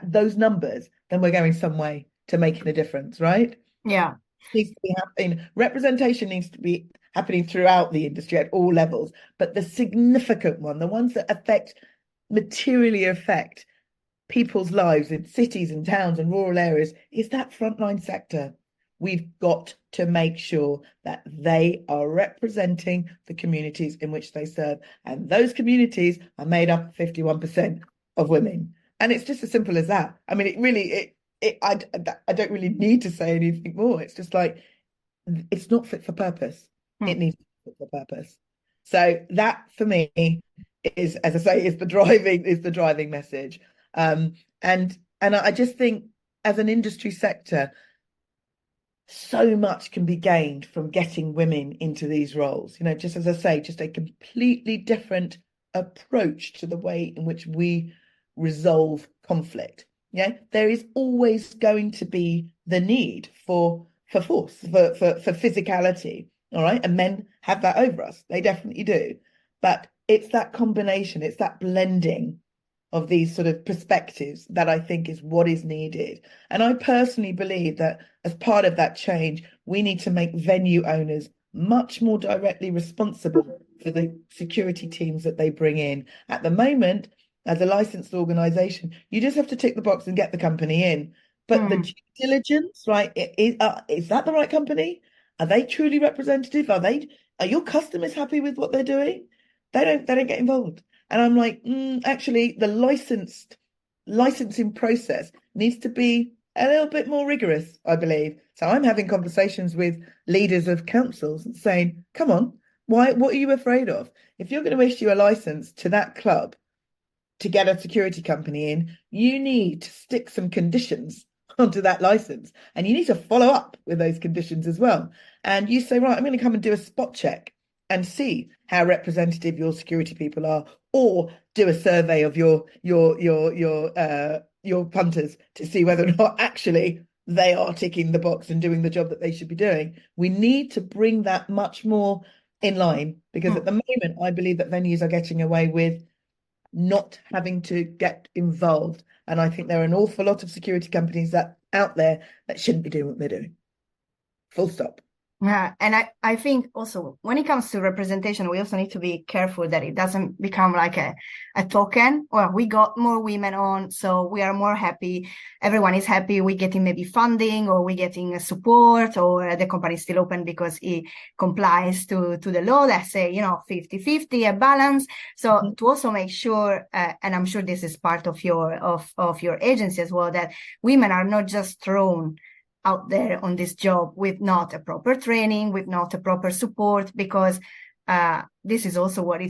those numbers, then we're going some way to making a difference, right? Yeah. Needs to be happening. Representation needs to be happening throughout the industry at all levels, but the significant one, the ones that materially affect people's lives in cities and towns and rural areas, is that frontline sector. We've got to make sure that they are representing the communities in which they serve. And those communities are made up of 51% of women. And it's just as simple as that. I mean, I don't really need to say anything more. It's just like, it's not fit for purpose. It needs to be fit for purpose. So that for me is, as I say, is the driving message. And I just think as an industry sector, so much can be gained from getting women into these roles. Just as I say, just a completely different approach to the way in which we resolve conflict. Yeah, there is always going to be the need for force, for physicality. All right, and men have that over us. They definitely do. But it's that combination, it's that blending of these sort of perspectives that I think is what is needed. And I personally believe that as part of that change, we need to make venue owners much more directly responsible for the security teams that they bring in. At the moment, as a licensed organisation, you just have to tick the box and get the company in. But the due diligence, right? Is that the right company? Are they truly representative? Are your customers happy with what they're doing? They don't get involved. And I'm like, actually, the licensing process needs to be a little bit more rigorous, I believe. So I'm having conversations with leaders of councils and saying, come on, what are you afraid of? If you're going to issue a license to that club to get a security company in, you need to stick some conditions onto that license. And you need to follow up with those conditions as well. And you say, right, I'm going to come and do a spot check and see how representative your security people are, or do a survey of your punters to see whether or not actually they are ticking the box and doing the job that they should be doing. We need to bring that much more in line, because at the moment I believe that venues are getting away with not having to get involved. And I think there are an awful lot of security companies that out there that shouldn't be doing what they're doing. Full stop. Yeah, and I think also when it comes to representation, we also need to be careful that it doesn't become like a token. Well, we got more women on, so we are more happy. Everyone is happy. We're getting maybe funding, or we're getting support, or the company is still open because it complies to the law. Let's say, 50-50, a balance. So to also make sure, and I'm sure this is part of your agency as well, that women are not just thrown out there on this job with not a proper training, with not a proper support, because this is also what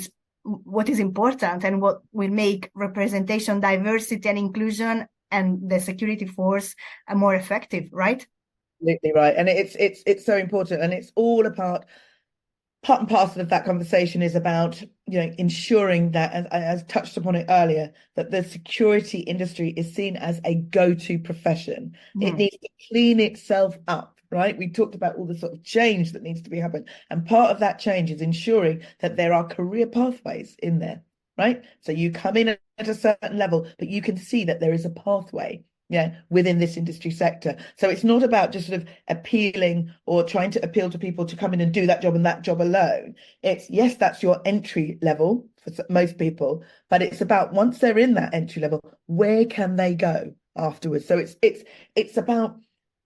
is important and what will make representation, diversity, and inclusion and the security force more effective, right? Absolutely right. And it's so important, and it's all part and parcel of that conversation is about, ensuring that, as touched upon it earlier, that the security industry is seen as a go-to profession. It needs to clean itself up, right? We talked about all the sort of change that needs to be happening. And part of that change is ensuring that there are career pathways in there, right? So you come in at a certain level, but you can see that there is a pathway within this industry sector. So it's not about just sort of appealing or trying to appeal to people to come in and do that job and that job alone. It's, yes, that's your entry level for most people, but it's about, once they're in that entry level, where can they go afterwards? So it's about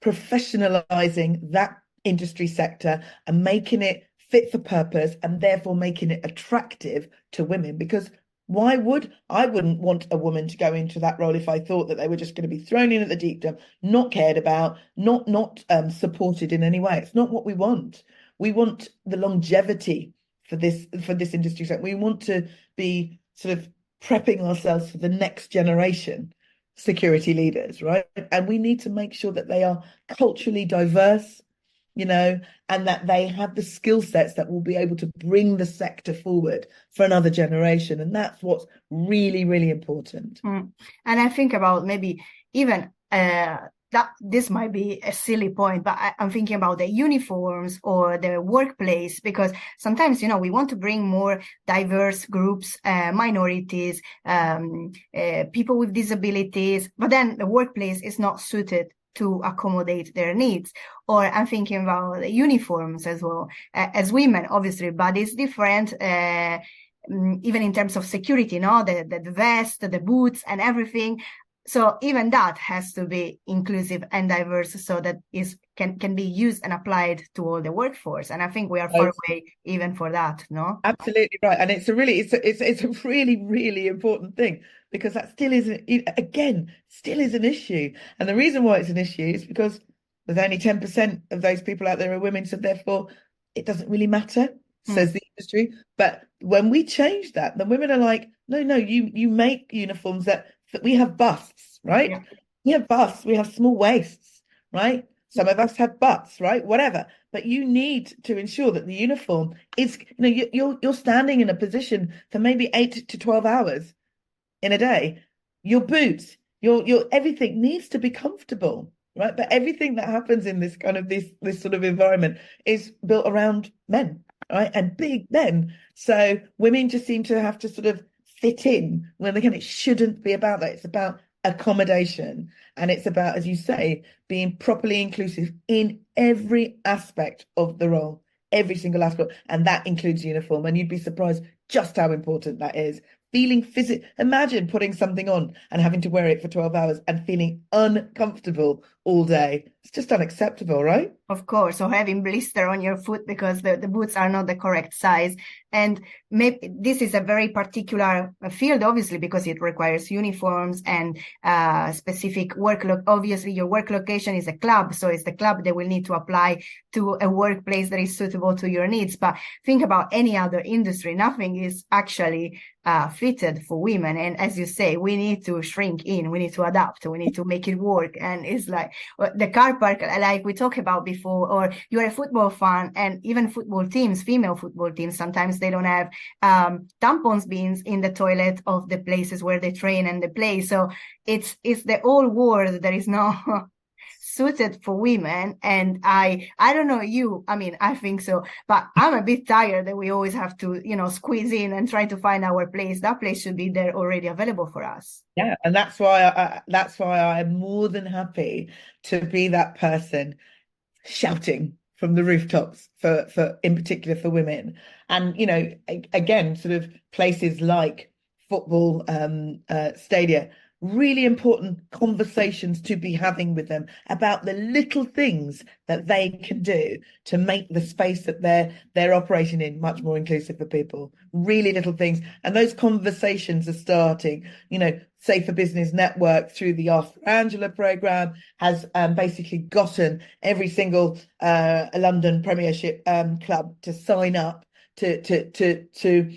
professionalizing that industry sector and making it fit for purpose, and therefore making it attractive to women. Because I wouldn't want a woman to go into that role if I thought that they were just going to be thrown in at the deep end, not cared about, not supported in any way. It's not what we want. We want the longevity for this industry. So we want to be sort of prepping ourselves for the next generation security leaders, right? And we need to make sure that they are culturally diverse, and that they have the skill sets that will be able to bring the sector forward for another generation. And that's what's really, really important. And I think about maybe even that this might be a silly point, but I'm thinking about the uniforms or the workplace, because sometimes, we want to bring more diverse groups, minorities, people with disabilities, but then the workplace is not suited to accommodate their needs. Or I'm thinking about the uniforms as well. As women, obviously, but it's different, even in terms of security, the vest, the boots, and everything. So even that has to be inclusive and diverse, so that can be used and applied to all the workforce. And I think we are far away even for that, no? Absolutely right. And it's a really, really important thing, because that still is an issue. And the reason why it's an issue is because there's only 10% of those people out there are women, so therefore it doesn't really matter, says the industry. But when we change that, the women are like, no, you make uniforms that we have busts, right? Yeah. We have busts, we have small waists, right? Some of us have butts, right? Whatever. But you need to ensure that the uniform is, you're standing in a position for maybe 8 to 12 hours in a day. Your boots, your everything needs to be comfortable, right? But everything that happens in this kind of this sort of environment is built around men, right? And big men. So women just seem to have to sort of fit in when again it shouldn't be about that. It's about accommodation, and it's about, as you say, being properly inclusive in every aspect of the role, every single aspect, and that includes uniform. And you'd be surprised just how important that is. Feeling imagine putting something on and having to wear it for 12 hours and feeling uncomfortable all day. It's just unacceptable, right? Of course, or having blister on your foot because the boots are not the correct size. And maybe this is a very particular field, obviously, because it requires uniforms and specific work. Obviously, your work location is a club, so it's the club that will need to apply to a workplace that is suitable to your needs. But think about any other industry. Nothing is actually fitted for women. And as you say, we need to shrink in, we need to adapt, we need to make it work. And it's like the car park, like we talked about before, or you're a football fan, and even football teams, female football teams, sometimes they don't have tampons bins in the toilet of the places where they train and they play. So it's the whole world that is not suited for women. And I don't know you, I mean, I think so, but I'm a bit tired that we always have to, squeeze in and try to find our place. That place should be there already available for us. Yeah, and that's why I'm more than happy to be that person shouting from the rooftops for in particular for women. And again, sort of places like football stadia, really important conversations to be having with them about the little things that they can do to make the space that they're operating in much more inclusive for people. Really little things. And those conversations are starting. Safer Business Network, through the Ask Angela program, has basically gotten every single London Premiership club to sign up to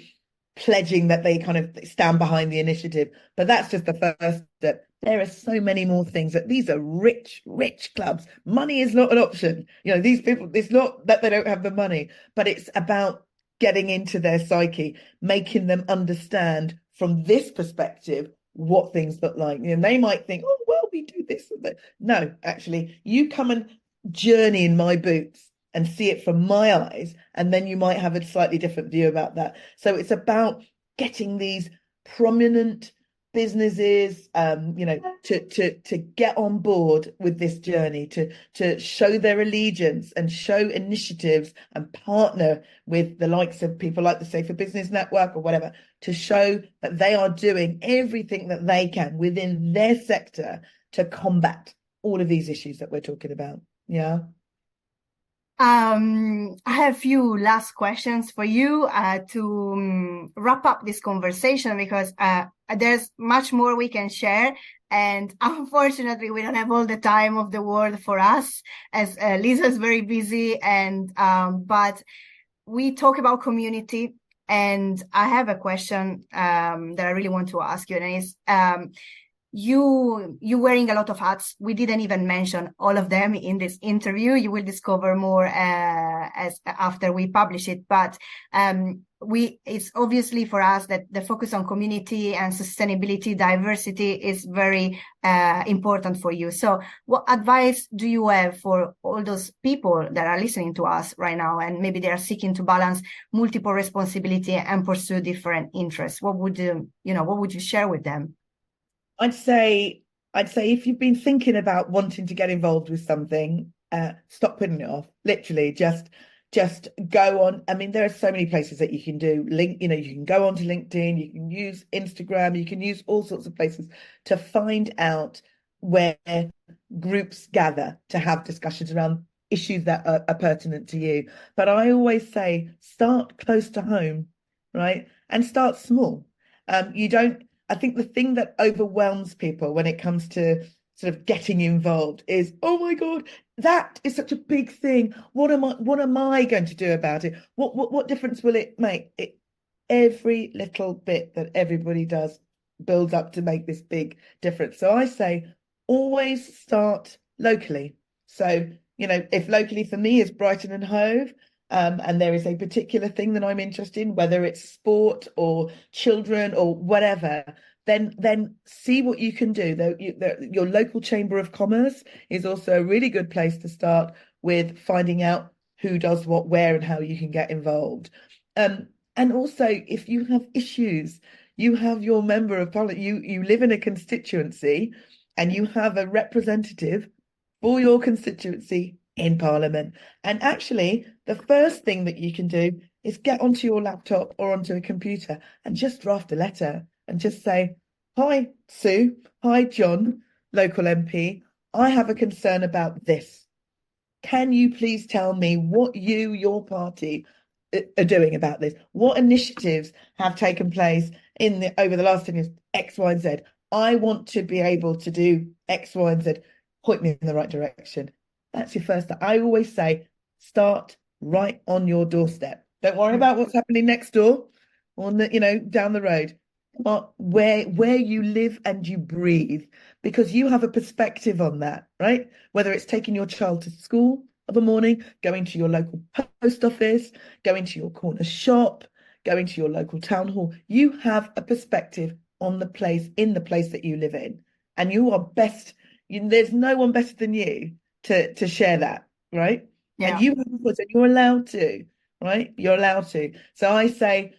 pledging that they kind of stand behind the initiative. But that's just the first step. There are so many more things. That these are rich, rich clubs. Money is not an option. These people, it's not that they don't have the money, but it's about getting into their psyche, making them understand from this perspective what things look like. They might think, oh, well, we do this and that. No, actually, you come and journey in my boots and see it from my eyes, and then you might have a slightly different view about that. So it's about getting these prominent businesses, to get on board with this journey, to show their allegiance and show initiatives and partner with the likes of people like the Safer Business Network or whatever, to show that they are doing everything that they can within their sector to combat all of these issues that we're talking about. Yeah. I have a few last questions for you to wrap up this conversation, because there's much more we can share. And unfortunately, we don't have all the time of the world for us, as Lisa's very busy. But we talk about community. And I have a question that I really want to ask you, and it's you wearing a lot of hats. We didn't even mention all of them in this interview. You will discover more as after we publish it. But it's obviously for us that the focus on community and sustainability, diversity is very important for you. So what advice do you have for all those people that are listening to us right now, and maybe they are seeking to balance multiple responsibility and pursue different interests? What would you share with them? I'd say if you've been thinking about wanting to get involved with something, stop putting it off. Literally, just go on. I mean, there are so many places that you can do. You can go onto LinkedIn, you can use Instagram, you can use all sorts of places to find out where groups gather to have discussions around issues that are pertinent to you. But I always say, start close to home, right? And start small. I think the thing that overwhelms people when it comes to sort of getting involved is, oh my God, that is such a big thing. What am I going to do about it? What difference will it make? Every little bit that everybody does builds up to make this big difference. So I say always start locally. So, if locally for me is Brighton and Hove, and there is a particular thing that I'm interested in, whether it's sport or children or whatever, then see what you can do. Your local Chamber of Commerce is also a really good place to start with finding out who does what, where, and how you can get involved. And also, if you have issues, you have your member of parliament, you live in a constituency and you have a representative for your constituency in Parliament. And actually, the first thing that you can do is get onto your laptop or onto a computer and just draft a letter and just say, hi, Sue, hi, John, local MP, I have a concern about this. Can you please tell me what your party are doing about this? What initiatives have taken place over the last 10 years, X, Y, and Z? I want to be able to do X, Y, and Z. Point me in the right direction. That's your first step. I always say, start right on your doorstep. Don't worry about what's happening next door or down the road. But where you live and you breathe, because you have a perspective on that, right? Whether it's taking your child to school of a morning, going to your local post office, going to your corner shop, going to your local town hall, you have a perspective on the place, in the place that you live in, and you are best. There's no one better than you to share that, right? And Yeah. you have a voice and you're allowed to, right? You're allowed to. So I say,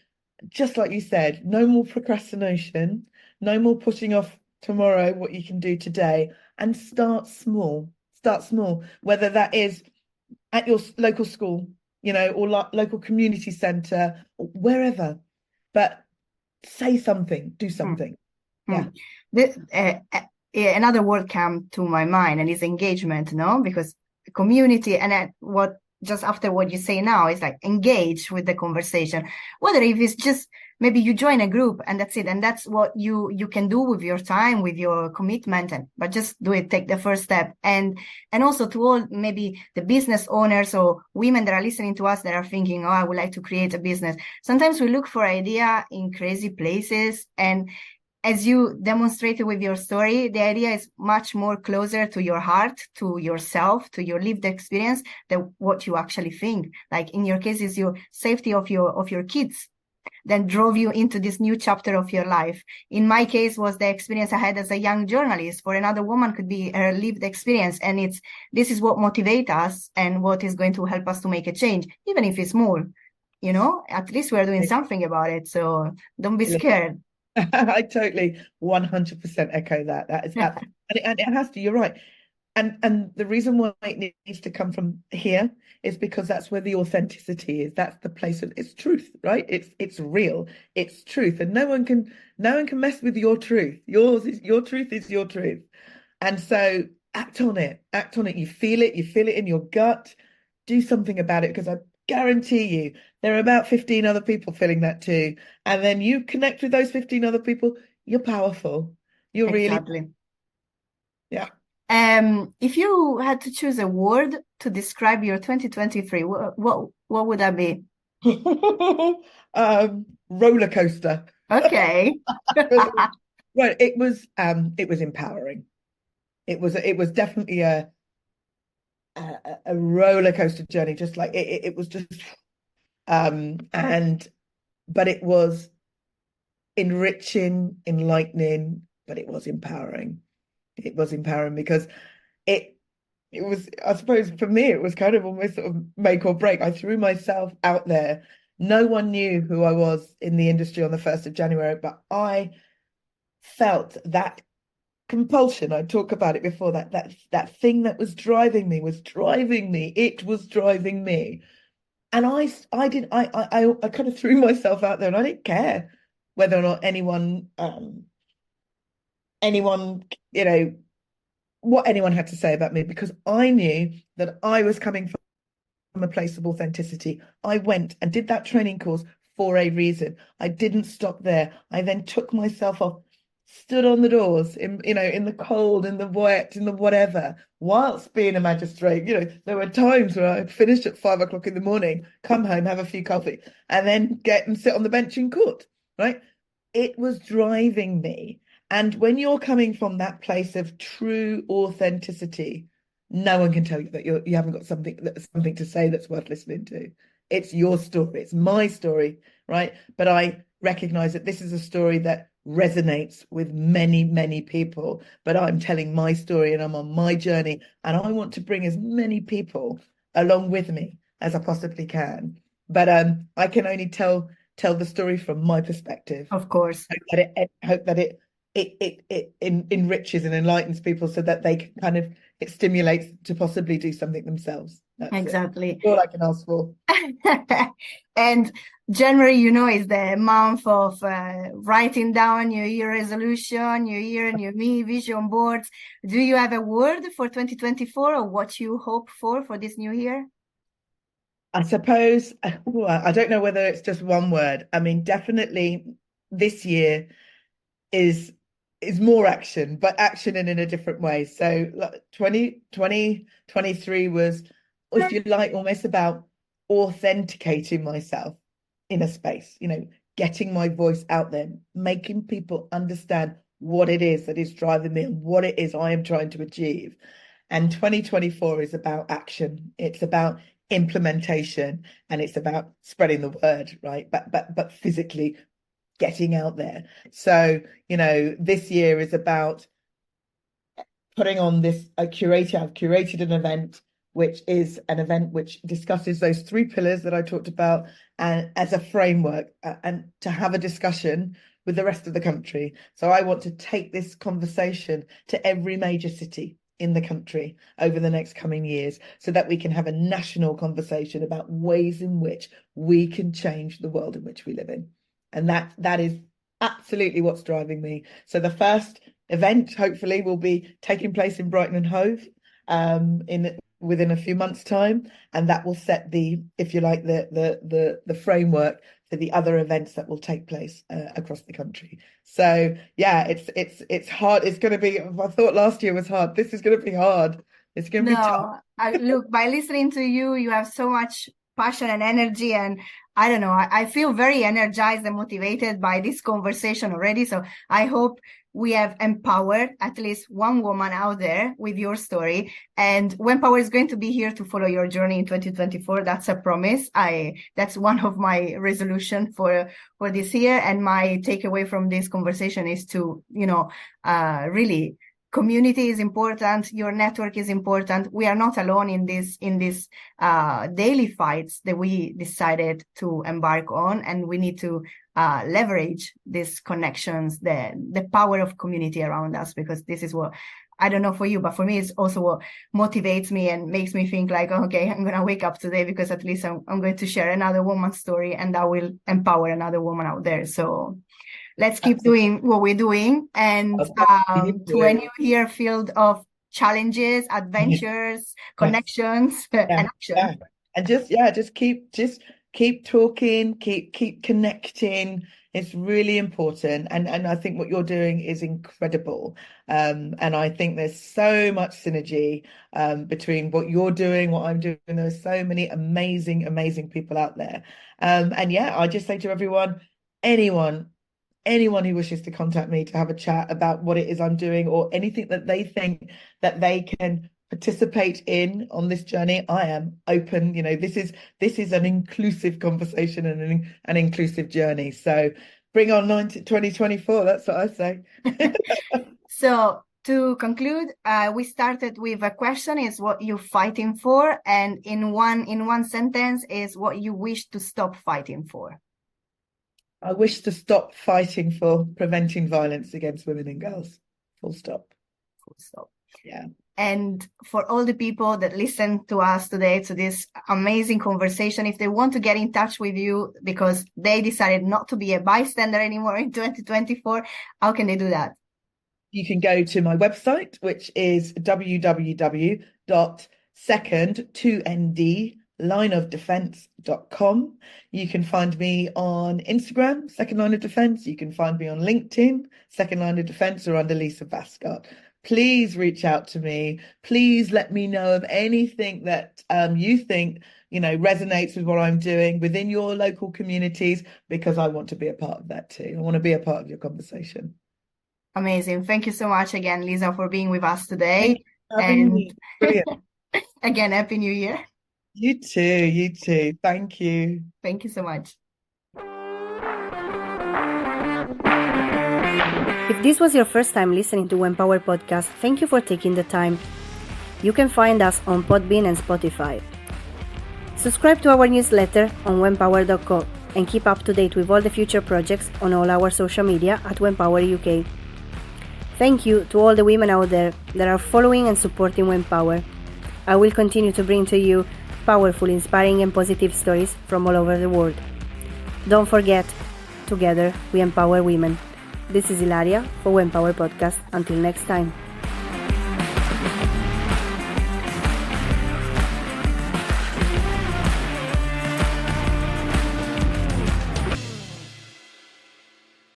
just like you said, no more procrastination, no more putting off tomorrow what you can do today, and start small. Start small, whether that is at your local school, or local community centre, or wherever. But say something, do Mm. something. Yeah. Mm. Another word come to my mind and is engagement, no? Because community and what just after what you say now is like engage with the conversation. Whether if it's just maybe you join a group and that's it, and that's what you can do with your time, with your commitment, and but just do it, take the first step. And also to all maybe the business owners or women that are listening to us that are thinking, oh, I would like to create a business. Sometimes we look for idea in crazy places, and as you demonstrated with your story, the idea is much more closer to your heart, to yourself, to your lived experience than what you actually think. Like in your case, is your safety of your kids that drove you into this new chapter of your life. In my case, was the experience I had as a young journalist. For another woman, could be her lived experience, and this is what motivates us and what is going to help us to make a change, even if it's small. At least we're doing something about it. So don't be scared. I totally 100% echo that. That is, and it has to, you're right. And the reason why it needs to come from here is because that's where the authenticity is. That's the place of it's truth, right? It's real. It's truth. And no one can mess with your truth. Your truth is your truth. And so act on it. Act on it. You feel it in your gut. Do something about it, because I guarantee you there are about 15 other people feeling that too. And then you connect with those 15 other people, you're powerful. You're really, Exactly. yeah. If you had to choose a word to describe your 2023, what would that be? Roller coaster. Okay. Right, it was empowering. It was definitely a roller coaster journey, just like it was just and but it was enriching, enlightening, but it was empowering. It was empowering because it it was, I suppose for me, it was kind of almost sort of make or break. I threw myself out there. No one knew who I was in the industry on the 1st of January, but I felt that compulsion. I talked about it before, that thing that was driving me was driving me. It was driving me. And I kind of threw myself out there, and I didn't care whether or not anyone, what anyone had to say about me, because I knew that I was coming from a place of authenticity. I went and did that training course for a reason. I didn't stop there. I then took myself off, stood on the doors in the cold, in the wet, in the whatever, whilst being a magistrate. There were times where I'd finish at 5 o'clock in the morning, come home, have a few coffee, and then get and sit on the bench in court, right? It was driving me. And when you're coming from that place of true authenticity, no one can tell you that you haven't got something to say that's worth listening to. It's your story. It's my story, right? But I recognize that this is a story that resonates with many, many people. But I'm telling my story and I'm on my journey, and I want to bring as many people along with me as I possibly can. But I can only tell the story from my perspective. Of course. Hope that it enriches and enlightens people, so that they can kind of, it stimulates to possibly do something themselves. That's it. Exactly. All I can ask for. And January, is the month of writing down New Year resolution, New Year, New Me, vision boards. Do you have a word for 2024 or what you hope for this new year? I suppose, I don't know whether it's just one word. I mean, definitely this year is more action, but action in a different way. So 2023 was, if you like, almost about authenticating myself in a space, getting my voice out there, making people understand what it is that is driving me and what it is I am trying to achieve. And 2024 is about action. It's about implementation, and it's about spreading the word, right? But physically getting out there. So, this year is about putting on this I've curated an event, which is an event which discusses those three pillars that I talked about, and as a framework, and to have a discussion with the rest of the country. So I want to take this conversation to every major city in the country over the next coming years, so that we can have a national conversation about ways in which we can change the world in which we live in. And that is absolutely what's driving me. So the first event hopefully will be taking place in Brighton and Hove within a few months' time, and that will set the, if you like, the framework for the other events that will take place across the country. So yeah, it's hard. It's going to be. I thought last year was hard. This is going to be hard. It's going to be tough. Look, by listening to you, you have so much passion and energy, and I don't know, I feel very energized and motivated by this conversation already. So I hope we have empowered at least one woman out there with your story. And Wempower is going to be here to follow your journey in 2024. That's a promise. That's one of my resolution for this year. And my takeaway from this conversation is to, really, community is important. Your network is important. We are not alone in this daily fights that we decided to embark on, and we need to leverage these connections, the power of community around us, because this is what, I don't know for you, but for me, it's also what motivates me and makes me think like, okay, I'm going to wake up today because at least I'm going to share another woman's story, and that will empower another woman out there. So let's keep doing what we're doing, and to a new year filled of challenges, adventures, connections, and action. Yeah. And just keep talking, keep connecting. It's really important. And I think what you're doing is incredible. And I think there's so much synergy between what you're doing, what I'm doing. There's so many amazing, amazing people out there. And yeah, I just say to everyone, anyone who wishes to contact me to have a chat about what it is I'm doing, or anything that they think that they can participate in on this journey, I am open. This is an inclusive conversation and an inclusive journey. So bring on 2024. That's what I say. So to conclude, we started with a question: is what you're fighting for, and in one sentence is what you wish to stop fighting for. I wish to stop fighting for preventing violence against women and girls. Full stop. Full stop. Yeah. And for all the people that listen to us today, to this amazing conversation, if they want to get in touch with you because they decided not to be a bystander anymore in 2024, how can they do that? You can go to my website, which is www.second2nd lineofdefense.com. You can find me on Instagram, Second Line of Defense. You can find me on LinkedIn, Second Line of Defense, or under Lisa Baskott. Please reach out to me. Please let me know of anything that you think resonates with what I'm doing within your local communities, because I want to be a part of that too. I want to be a part of your conversation. Amazing. Thank you so much again, Lisa, for being with us today. And again, Happy New Year. You too. Thank you. Thank you so much. If this was your first time listening to Wempower Podcast, thank you for taking the time. You can find us on Podbean and Spotify. Subscribe to our newsletter on wempower.co and keep up to date with all the future projects on all our social media at Wempower UK. Thank you to all the women out there that are following and supporting Wempower. I will continue to bring to you powerful, inspiring and positive stories from all over the world. Don't forget, together we empower women. This is Ilaria for Wempower Podcast. Until next time.